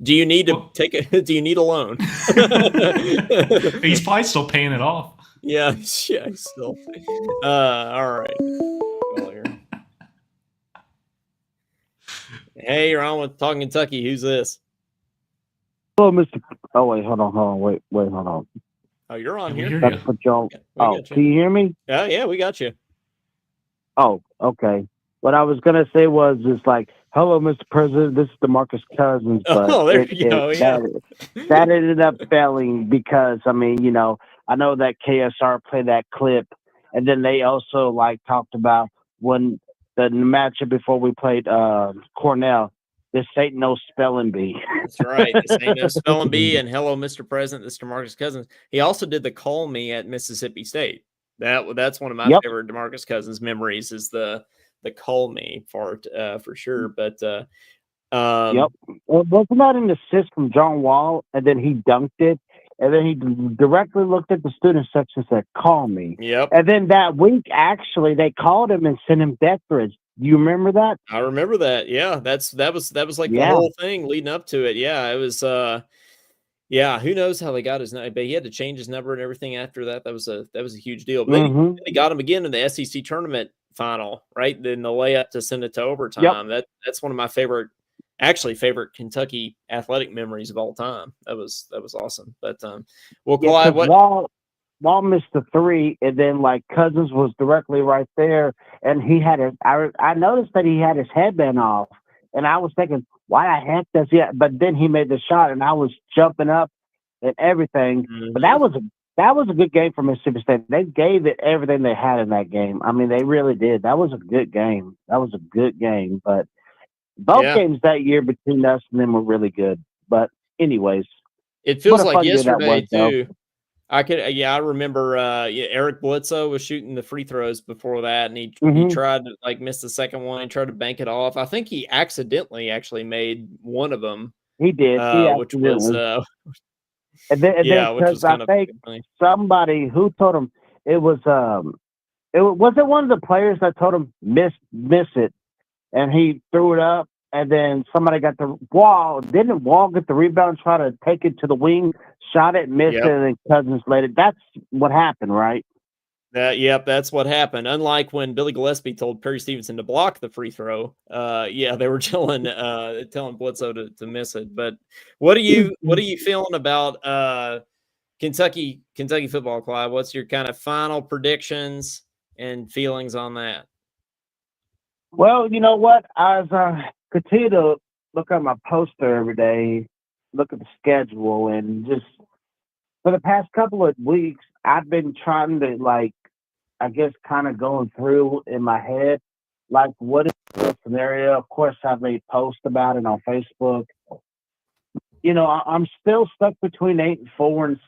do you need to take a? Do you need a loan? He's probably still paying it off. Yeah, still. All right. Well, here. Hey, you're on with Talkin Kentucky. Who's this? Hello, Mr. Oh, wait, hold on. Wait, hold on. Oh, you're on here. That's what y'all. Yeah, can you hear me? Yeah, we got you. Oh, okay. What I was gonna say was just like, hello, Mr. President. This is DeMarcus Cousins. But there you go. Yeah. That ended up failing because I mean, I know that KSR played that clip, and then they also talked about when the matchup before we played Cornell. This ain't no spelling bee. That's right. This ain't no spelling bee. And hello, Mr. President. This is DeMarcus Cousins. He also did the call me at Mississippi State. That's one of my favorite DeMarcus Cousins memories is the call me part for sure. But Well, wasn't that an assist from John Wall, and then he dunked it, and then he directly looked at the student section and said, "Call me." Yep. And then that week, actually, they called him and sent him death threats. Do you remember that? I remember that. Yeah, that was like the whole thing leading up to it. Yeah, it was. Who knows how they got his number? But he had to change his number and everything after that. That was a huge deal. But then they got him again in the SEC tournament final, right? Then the layup to send it to overtime. Yep. That's one of my favorite Kentucky athletic memories of all time. That was awesome. But Clyde, what? Wall missed the three, and then Cousins was directly right there, and he had I noticed that he had his headband off, and I was thinking, why the heck does he? But then he made the shot, and I was jumping up and everything. Mm-hmm. But that was a good game for Mississippi State. They gave it everything they had in that game. I mean, they really did. That was a good game. But both games that year between us and them were really good. But anyways, it feels like yesterday too. I remember Eric Bledsoe was shooting the free throws before that, and he tried to miss the second one and tried to bank it off. I think he accidentally actually made one of them. He did, which was and then because I think somebody who told him it was wasn't one of the players that told him miss it, and he threw it up. And then somebody got the Wall. Didn't Wall get the rebound, try to take it to the wing, shot it, missed it, and then Cousins laid it? That's what happened, right? That's what happened. Unlike when Billy Gillespie told Perry Stevenson to block the free throw, they were telling Bledsoe to miss it. But what are you feeling about Kentucky football, Clyde? What's your kind of final predictions and feelings on that? Well, you know what? As I continue to look at my poster every day, look at the schedule, and just for the past couple of weeks, I've been trying to kind of going through in my head, what is the scenario? Of course, I've made posts about it on Facebook. I'm still stuck between 8-4 and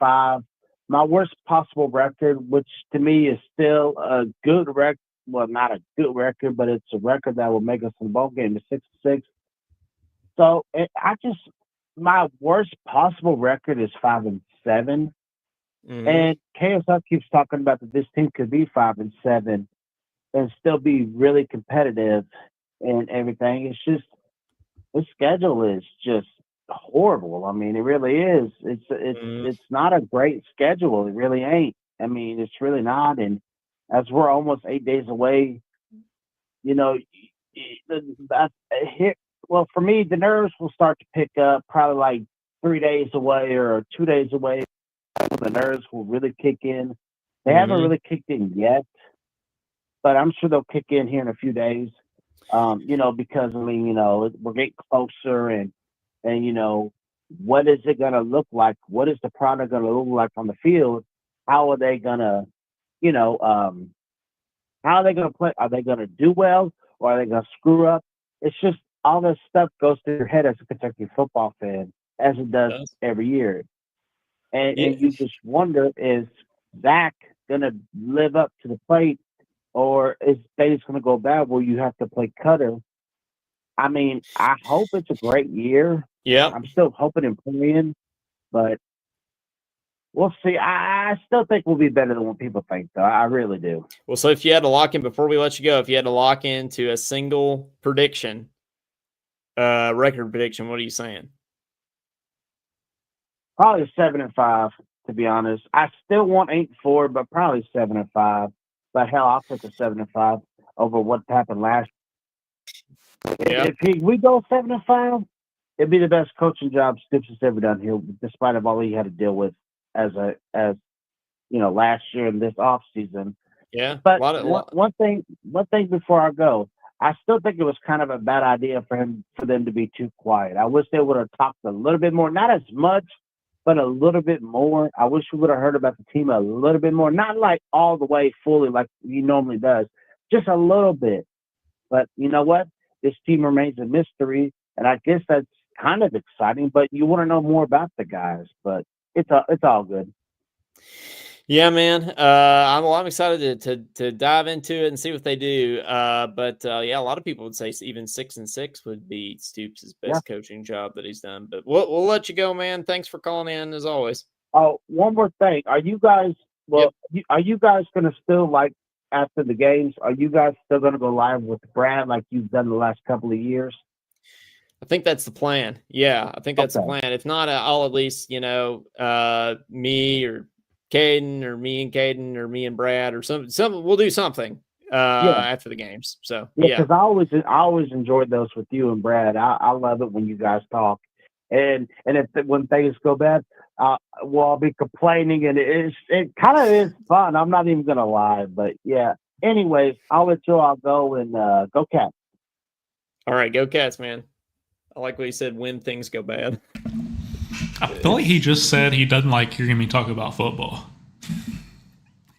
7-5. My worst possible record, which to me is still a good record. Well, not a good record, but it's a record that will make us in the ball game is 6-6. So my worst possible record is 5-7. Mm-hmm. And KSR keeps talking about that this team could be 5-7 and still be really competitive and everything. It's just the schedule is just horrible. I mean, it really is. It's not a great schedule. It really ain't. I mean, it's really not. And as we're almost 8 days away, you know, here. Well, for me, the nerves will start to pick up probably like 3 days away or 2 days away. The nerves will really kick in. They haven't really kicked in yet, but I'm sure they'll kick in here in a few days. Because I mean, we're getting closer, and what is it going to look like? What is the product going to look like on the field? How are they going to, how are they going to play? Are they going to do well, or are they going to screw up? It's just all this stuff goes through your head as a Kentucky football fan, as it does every year. And you just wonder, is Zach going to live up to the plate, or is things going to go bad where you have to play cutter? I mean, I hope it's a great year. Yeah. I'm still hoping and praying, but we'll see. I still think we'll be better than what people think, though. I really do. Well, so if you had to lock in, before we let you go, if you had to lock into a single prediction, record prediction, what are you saying? Probably 7-5, to be honest. I still want 8-4, but probably 7-5. But hell, I'll take a 7-5 over what happened last year. If we go 7-5, it'd be the best coaching job Stoops has ever done here, despite of all he had to deal with as last year and this off season. Yeah. But one thing before I go, I still think it was kind of a bad idea for them to be too quiet. I wish they would have talked a little bit more, not as much, but a little bit more. I wish we would have heard about the team a little bit more, not like all the way fully like he normally does, just a little bit. But you know what? This team remains a mystery, and I guess that's kind of exciting. But you want to know more about the guys, but it's all good. Yeah, man. I'm excited to dive into it and see what they do. But a lot of people would say even 6-6 would be Stoops' best coaching job that he's done. But we'll let you go, man. Thanks for calling in as always. Oh, one more thing. Are you guys are you guys gonna still, like, after the games, are you guys still gonna go live with Brad like you've done the last couple of years? I think that's the plan. Yeah, I think that's the plan. If not, I'll at least, me or Caden or me and Caden or me and Brad or some we'll do something after the games. So because I always enjoyed those with you and Brad. I love it when you guys talk, and when things go bad, I'll be complaining, and it kind of is fun. I'm not even gonna lie, but yeah. Anyways, I'll let you all go, and go Cats. All right, go Cats, man. I like what he said. When things go bad. I feel like he just said he doesn't like hearing me talk about football.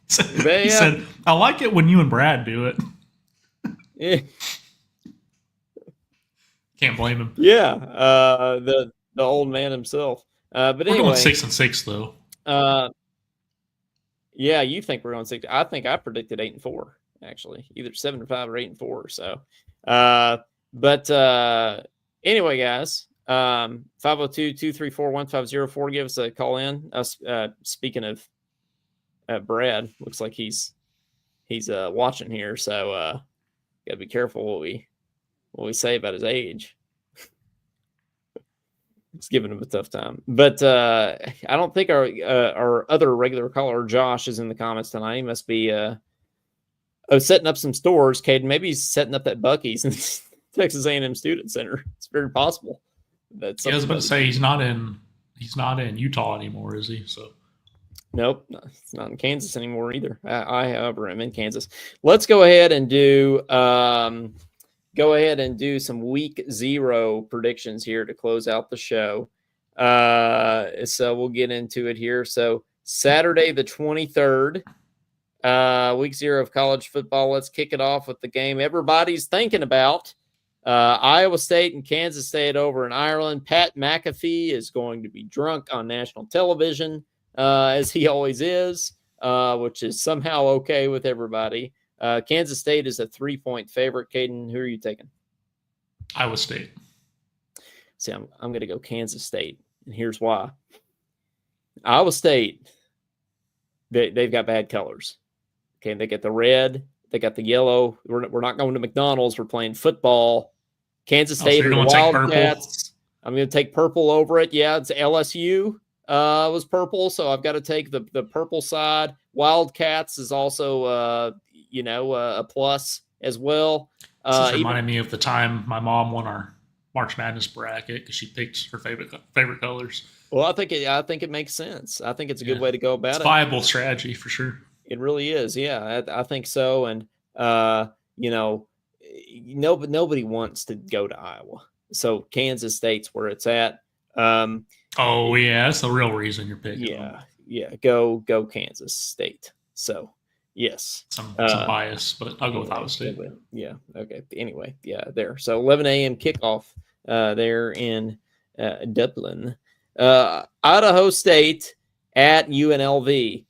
He said, I like it when you and Brad do it. Yeah. Can't blame him. Yeah. The old man himself. But anyway. We're going 6-6 though. Yeah, you think we're going 6? I think I predicted 8-4, actually. Either 7-5 or 8-4. So anyway, guys. 502-234-1504. Give us a call in. Speaking of Brad, looks like he's watching here, so gotta be careful what we say about his age. It's giving him a tough time. But I don't think our other regular caller Josh is in the comments tonight. He must be setting up some stores. Caden, maybe he's setting up that Buc-ee's in Texas A&M Student Center. It's very possible. I was about to say he's not in Utah anymore, is he? So nope, it's not in Kansas anymore either. I however am in Kansas. Let's go ahead and do some week 0 predictions here to close out the show. So we'll get into it here. So Saturday the 23rd, week 0 of college football. Let's kick it off with the game everybody's thinking about. Iowa State and Kansas State over in Ireland. Pat McAfee is going to be drunk on national television, as he always is, which is somehow okay with everybody. Kansas State is a 3-point favorite. Caden, who are you taking? Iowa State. See, I'm going to go Kansas State, and here's why. Iowa State, they've got bad colors. Okay, they got the red, they got the yellow. We're not going to McDonald's. We're playing football. Kansas State are the Wildcats. I'm going to take purple over it. Yeah, it's LSU was purple, so I've got to take the purple side. Wildcats is also a plus as well. This reminded me of the time my mom won our March Madness bracket because she picked her favorite colors. Well, I think it makes sense. I think it's a good way to go about it. Viable strategy for sure. It really is. Yeah, I think so. And nobody wants to go to Iowa, so Kansas State's where it's at. That's the real reason you're picking. Yeah. Go Kansas State. So yes, some bias, but I'll go with Iowa State. Yeah. Okay. Anyway, yeah, there. So 11 a.m. kickoff there in Dublin. Idaho State at UNLV.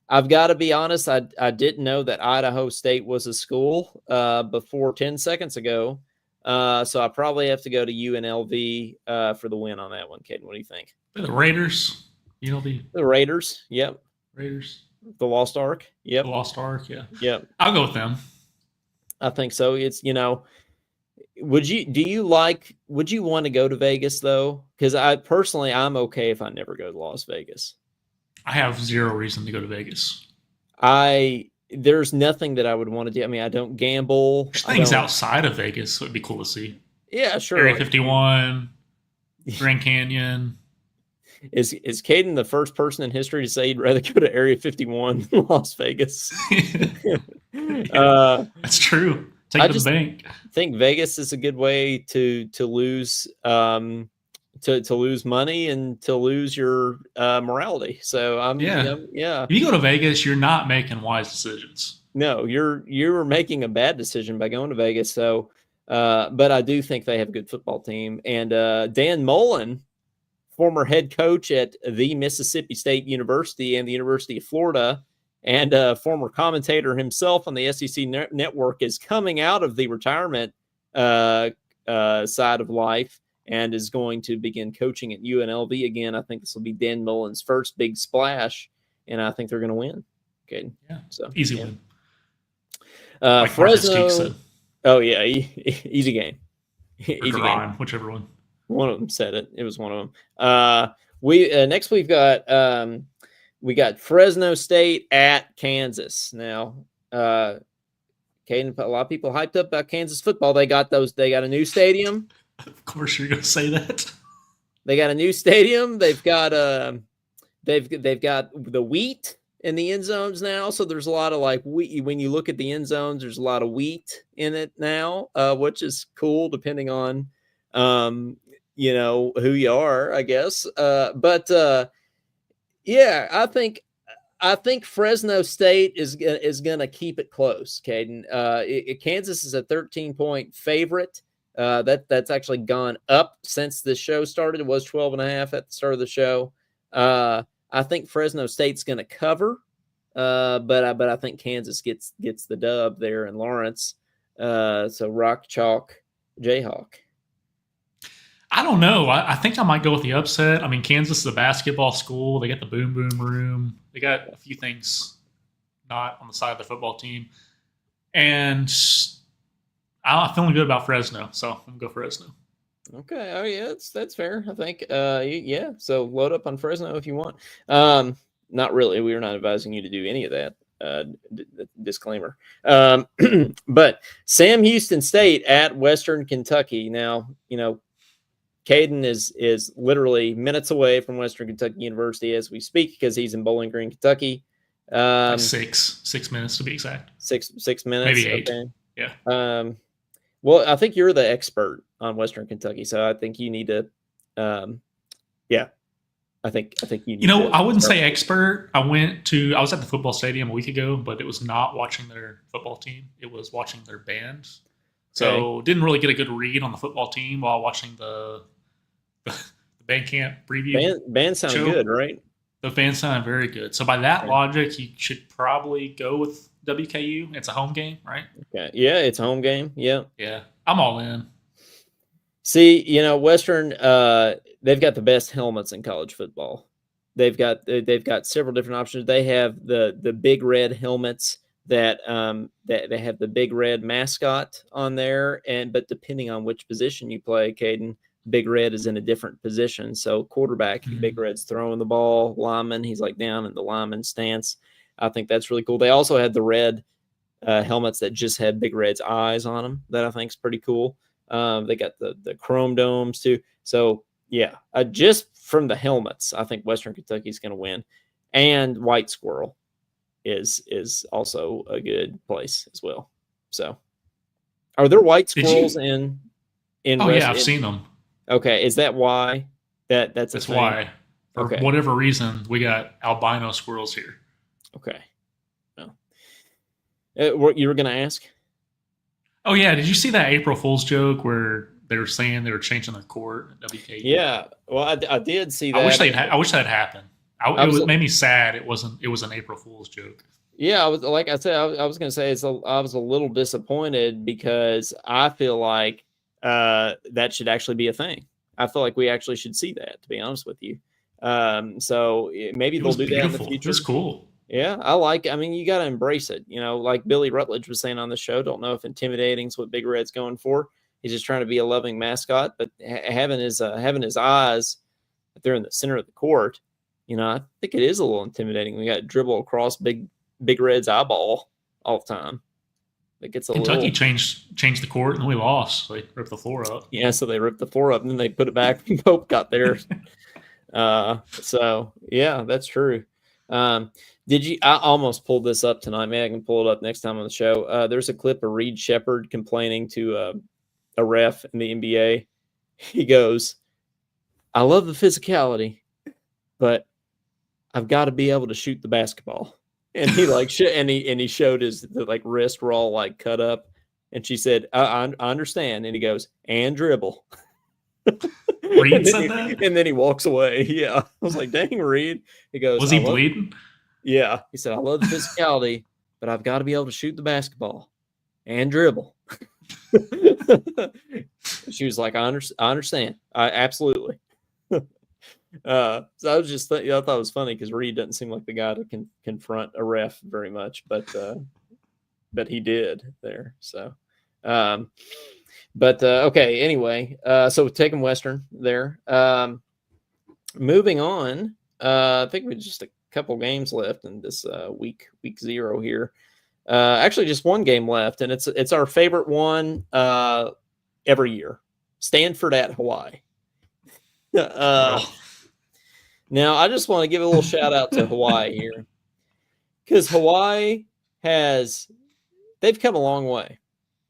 I've got to be honest. I didn't know that Idaho State was a school before 10 seconds ago. So I probably have to go to UNLV for the win on that one. Caden, what do you think? The Raiders. UNLV. The Raiders. Yep. Raiders. The Lost Ark. Yep. The Lost Ark. Yeah. Yep. I'll go with them. I think so. It's would you want to go to Vegas though? Because I'm okay if I never go to Las Vegas. I have zero reason to go to Vegas. There's nothing that I would want to do. I mean, I don't gamble. There's things outside of Vegas that would be cool to see. Yeah, sure. Area 51, Grand Canyon. Is Caden the first person in history to say he'd rather go to Area 51 than Las Vegas? That's true. Take it to the bank. I think Vegas is a good way to lose to lose money and to lose your morality. So If you go to Vegas, you're not making wise decisions. No, you're making a bad decision by going to Vegas. So, but I do think they have a good football team. And Dan Mullen, former head coach at the Mississippi State University and the University of Florida, and former commentator himself on the SEC network, is coming out of the retirement side of life and is going to begin coaching at UNLV again. I think this will be Dan Mullen's first big splash, and I think they're going to win. Okay, yeah, so easy win. Like Fresno. Oh yeah, easy game. Easy game, whichever one. One of them said it. It was one of them. Next we've got we got Fresno State at Kansas. Now, Caden, a lot of people hyped up about Kansas football. They got a new stadium. Of course, you're going to say that. They got a new stadium. They've got they've got the wheat in the end zones now. So there's a lot of wheat. When you look at the end zones, there's a lot of wheat in it now, which is cool depending on who you are, I guess. Yeah, I think Fresno State is going to keep it close, Caden. Kansas is a 13-point favorite. That's actually gone up since the show started. It was 12.5 at the start of the show. I think Fresno State's going to cover, but I think Kansas gets the dub there in Lawrence. So rock, chalk, Jayhawk. I don't know. I think I might go with the upset. I mean, Kansas is a basketball school. They got the boom boom room. They got a few things not on the side of the football team, and I'm feeling good about Fresno, so I'm going to go Fresno. Okay. Oh, yeah, that's fair, I think. Yeah, so load up on Fresno if you want. Not really. We are not advising you to do any of that. Disclaimer. But Sam Houston State at Western Kentucky. Now, Caden is literally minutes away from Western Kentucky University as we speak because he's in Bowling Green, Kentucky. 6 minutes to be exact. 6 minutes. Maybe 8. Okay. Yeah. Well, I think you're the expert on Western Kentucky, so I think you need to. I think you. Need I wouldn't say expert. I was at the football stadium a week ago, but it was not watching their football team. It was watching their band. So didn't really get a good read on the football team while watching the band camp preview. Band sounded good, right? The band sounded very good. So by that logic, you should probably go with WKU. It's a home game, right? Okay. Yeah, it's a home game. Yeah. Yeah. I'm all in. See, Western, they've got the best helmets in college football. They've got several different options. They have the big red helmets that they have the big red mascot on there, but depending on which position you play, Caden, Big Red is in a different position. So quarterback, Big Red's throwing the ball. Lineman, he's like down in the lineman stance. I think that's really cool. They also had the red helmets that just had Big Red's eyes on them. That I think is pretty cool. They got the chrome domes too. So yeah, just from the helmets, I think Western Kentucky's going to win. And White Squirrel is also a good place as well. So, are there white squirrels in? Oh yeah, I've seen them. Okay, is that why that's why? For whatever reason, we got albino squirrels here. Okay. Well, what you were going to ask? Oh yeah, did you see that April Fool's joke where they were saying they were changing their court at WK? Yeah, well, I did see that. I wish that happened. It made me sad. It was an I Fool's joke. Yeah, I was like I said, I was going to say I was a little disappointed because I feel like that should actually be a thing. I feel like we actually should see that, to be honest with you. So maybe they'll do that in the future. It's cool. Yeah, I mean, you got to embrace it. You know, like Billy Rutledge was saying on the show, don't know if intimidating is what Big Red's going for. He's just trying to be a loving mascot, but having his eyes, if they're in the center of the court, you know, I think it is a little intimidating. We got to dribble across Big Red's eyeball all the time. It gets Kentucky changed the court and we lost. So they ripped the floor up. Yeah, so they ripped the floor up and then they put it back when Pope got there. So yeah, that's true. I almost pulled this up tonight. Maybe I can pull it up next time on the show. There's a clip of Reed Shepherd complaining to a ref in the NBA. He goes, "I love the physicality, but I've got to be able to shoot the basketball." And he he showed his wrist were all like cut up. And she said, I understand. And he goes, "And dribble." Reed said that? And then he walks away. Yeah. I was like, dang, Reed. He goes, was he bleeding? Yeah. He said, "I love the physicality, but I've got to be able to shoot the basketball and dribble." She was like, I understand. Absolutely. So I was just I thought it was funny because Reed doesn't seem like the guy to confront a ref very much, but he did there. So, okay. Anyway, so taking Western there. Moving on. I think we just a couple games left in this week 0 here. Actually, just one game left, and it's our favorite one every year. Stanford at Hawaii. Now, I just want to give a little shout out to Hawaii here because Hawaii they've come a long way.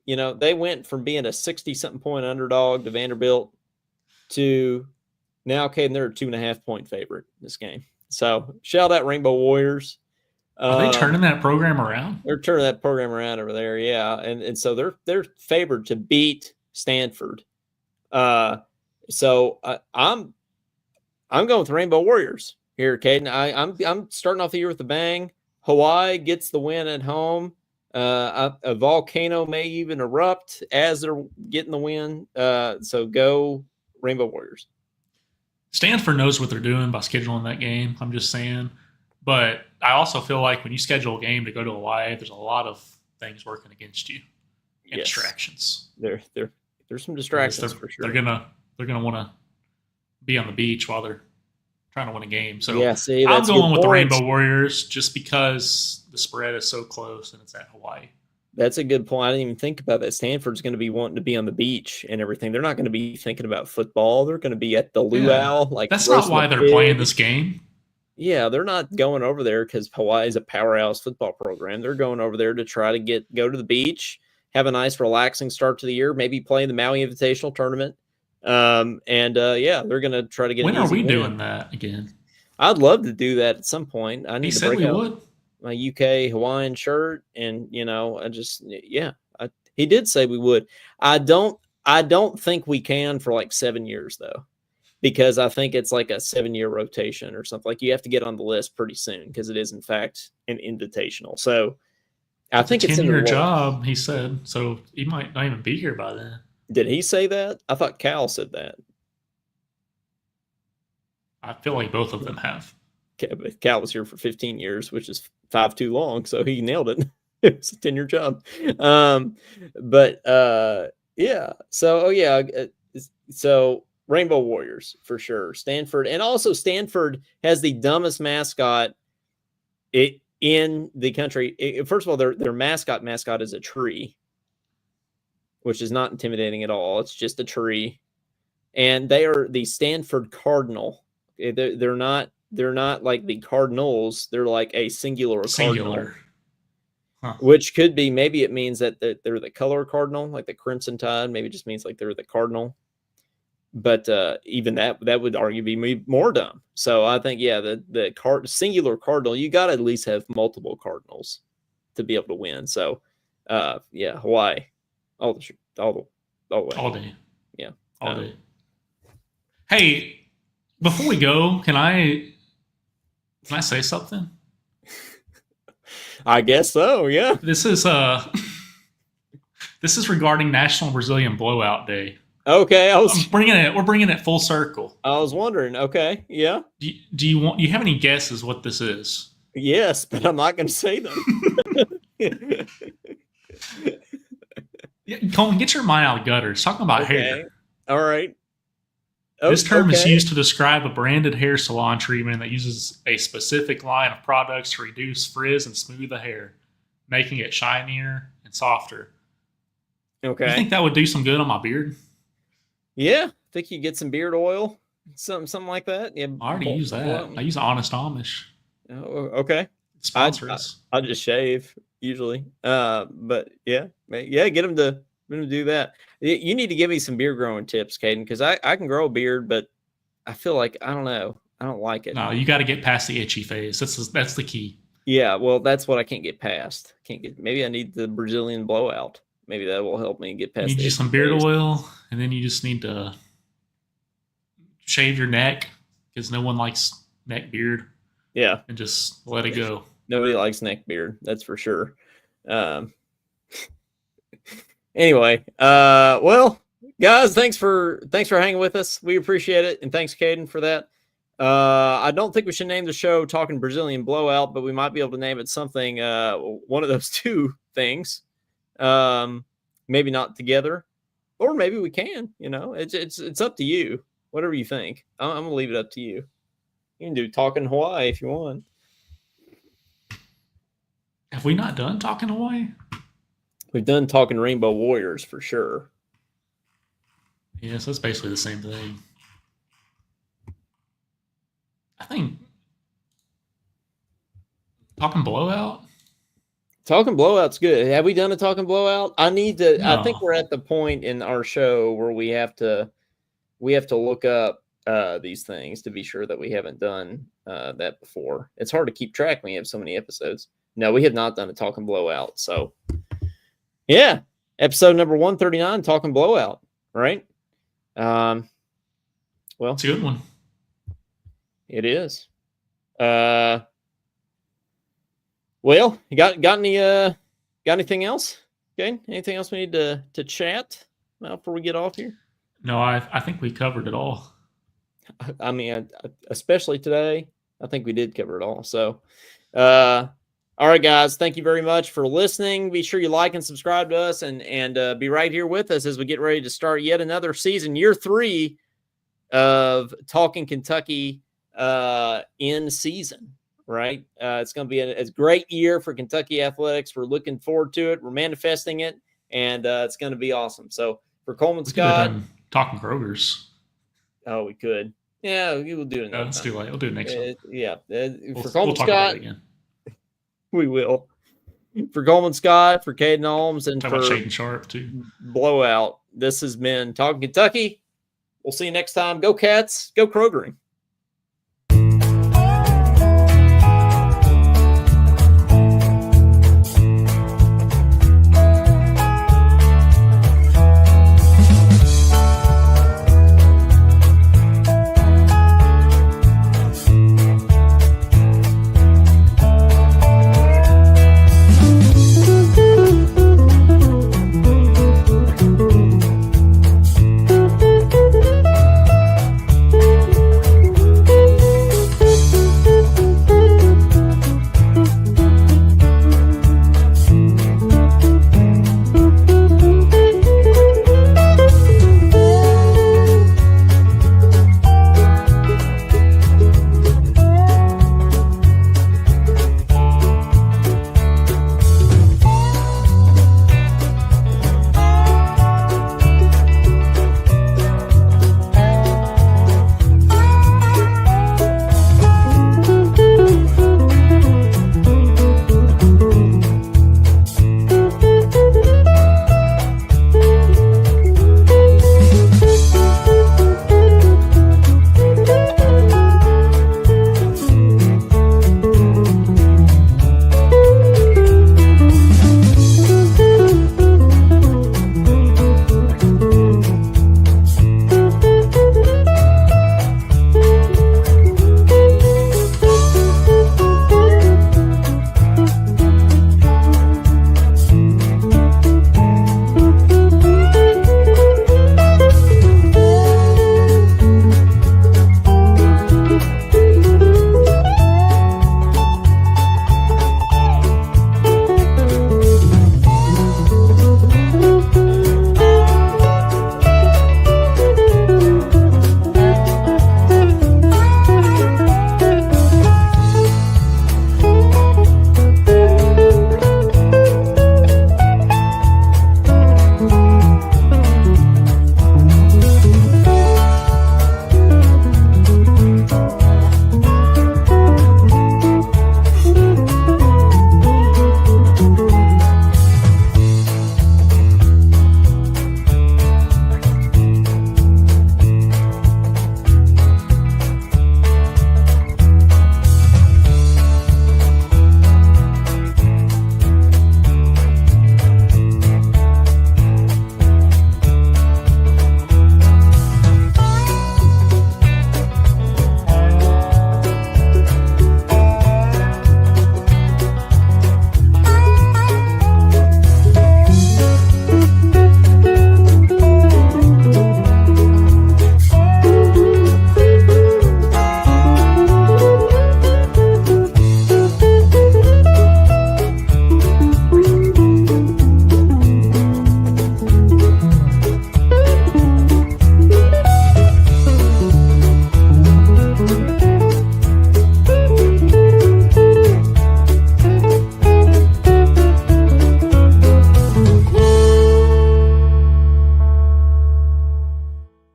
You know, they went from being a 60-something point underdog to Vanderbilt to now, okay, they're a 2.5-point favorite in this game. So shout out Rainbow Warriors. Are they turning that program around? They're turning that program around over there, yeah. And so they're favored to beat Stanford. So I'm going with Rainbow Warriors here, Caden. I'm starting off the year with a bang. Hawaii gets the win at home. A volcano may even erupt as they're getting the win. So go Rainbow Warriors. Stanford knows what they're doing by scheduling that game. I'm just saying. But I also feel like when you schedule a game to go to Hawaii, there's a lot of things working against you. And distractions. There's some distractions for sure. They're gonna want to be on the beach while they're trying to win a game. So yeah, see, I'm going with the Rainbow Warriors just because the spread is so close and it's at Hawaii. That's a good point. I didn't even think about that. Stanford's going to be wanting to be on the beach and everything. They're not going to be thinking about football. They're going to be at the luau. Yeah. That's not why they're playing this game. Yeah, they're not going over there because Hawaii is a powerhouse football program. They're going over there to try to go to the beach, have a nice relaxing start to the year, maybe play in the Maui Invitational Tournament. They're going to try to get. When are we doing that again? I'd love to do that at some point. I need to break out would. My UK Hawaiian shirt, and he did say we would. I don't think we can for like 7 years though, because I think it's like a 7-year rotation or something. Like you have to get on the list pretty soon because it is in fact an invitational. So I think it's in the job. He said so. He might not even be here by then. Did he say that? I thought Cal said that. I feel like both of them have. Cal was here for 15 years, which is 5 too long, so he nailed it. It was a 10-year job. So Rainbow Warriors for sure. Stanford, and also Stanford has the dumbest mascot in the country. First of all, their mascot is a tree, which is not intimidating at all. It's just a tree, and they are the Stanford Cardinal. They're not like the Cardinals. They're like a singular. Cardinal, huh. which could be, maybe it means that they're the color cardinal, like the Crimson Tide. Maybe it just means like they're the Cardinal. But even that would arguably be more dumb. So I think, yeah, the singular Cardinal, you got to at least have multiple Cardinals to be able to win. So yeah, Hawaii, all the way. All day. Yeah, all day. Hey, before we go, can I say something? I guess so. Yeah. This is regarding National Brazilian Blowout Day. Okay, we're bringing it full circle. I was wondering. Okay, yeah. Do you have any guesses what this is? Yes, but I'm not going to say them. Yeah, Coleman, get your mind out of the gutter. It's talking about hair. All right. This term is used to describe a branded hair salon treatment that uses a specific line of products to reduce frizz and smooth the hair, making it shinier and softer. Okay. You think that would do some good on my beard? Yeah, I think you get some beard oil, something like that. Yeah, I already use that. I use Honest Amish. Oh, okay. Sponsor us. I'll just shave usually. But yeah, get them to do that. You need to give me some beard growing tips, Caden, because I can grow a beard, but I feel like I don't know. I don't like it. No, you got to get past the itchy phase. That's the key. Yeah, well, that's what I can't get past. Maybe I need the Brazilian blowout. Maybe that will help me get past. You need some beard oil, and then you just need to shave your neck because no one likes neck beard. Yeah, and just let it go. Nobody likes neck beard, that's for sure. Anyway, well, guys, thanks for hanging with us. We appreciate it, and thanks, Caden, for that. I don't think we should name the show Talking Brazilian Blowout, but we might be able to name it something. One of those two things. Maybe not together, or maybe we can. It's up to you. Whatever you think. I'm gonna leave it up to you. You can do Talking Hawaii if you want. Have we not done Talking Hawaii? We've done Talking Rainbow Warriors for sure. Yes, that's basically the same thing. I think Talking Blowout. Talking Blowout's good. Have we done a Talking Blowout? I need to. No. I think we're at the point in our show where we have to look up these things to be sure that we haven't done that before. It's hard to keep track when you have so many episodes. No, we have not done a Talking Blowout. So, yeah, episode number 139, Talking Blowout. Right? Well, it's a good one. It is. Well, you got anything else? Okay, anything else we need to chat before we get off here? No, I think we covered it all. I mean, especially today, I think we did cover it all. So, all right, guys, thank you very much for listening. Be sure you like and subscribe to us, and be right here with us as we get ready to start yet another season, year 3 of Talking Kentucky in season. Right. It's going to be a great year for Kentucky athletics. We're looking forward to it. We're manifesting it, and it's going to be awesome. So for Coleman Scott, Talking Kroger's. Oh, we could. Yeah, we will do it. It's too late. We'll do it next time. Yeah. For Coleman we'll talk Scott, about it again. We will. For Coleman Scott, for Caden Holmes, and talk for about Shaden Sharp too. Blowout. This has been Talking Kentucky. We'll see you next time. Go Cats. Go Krogering.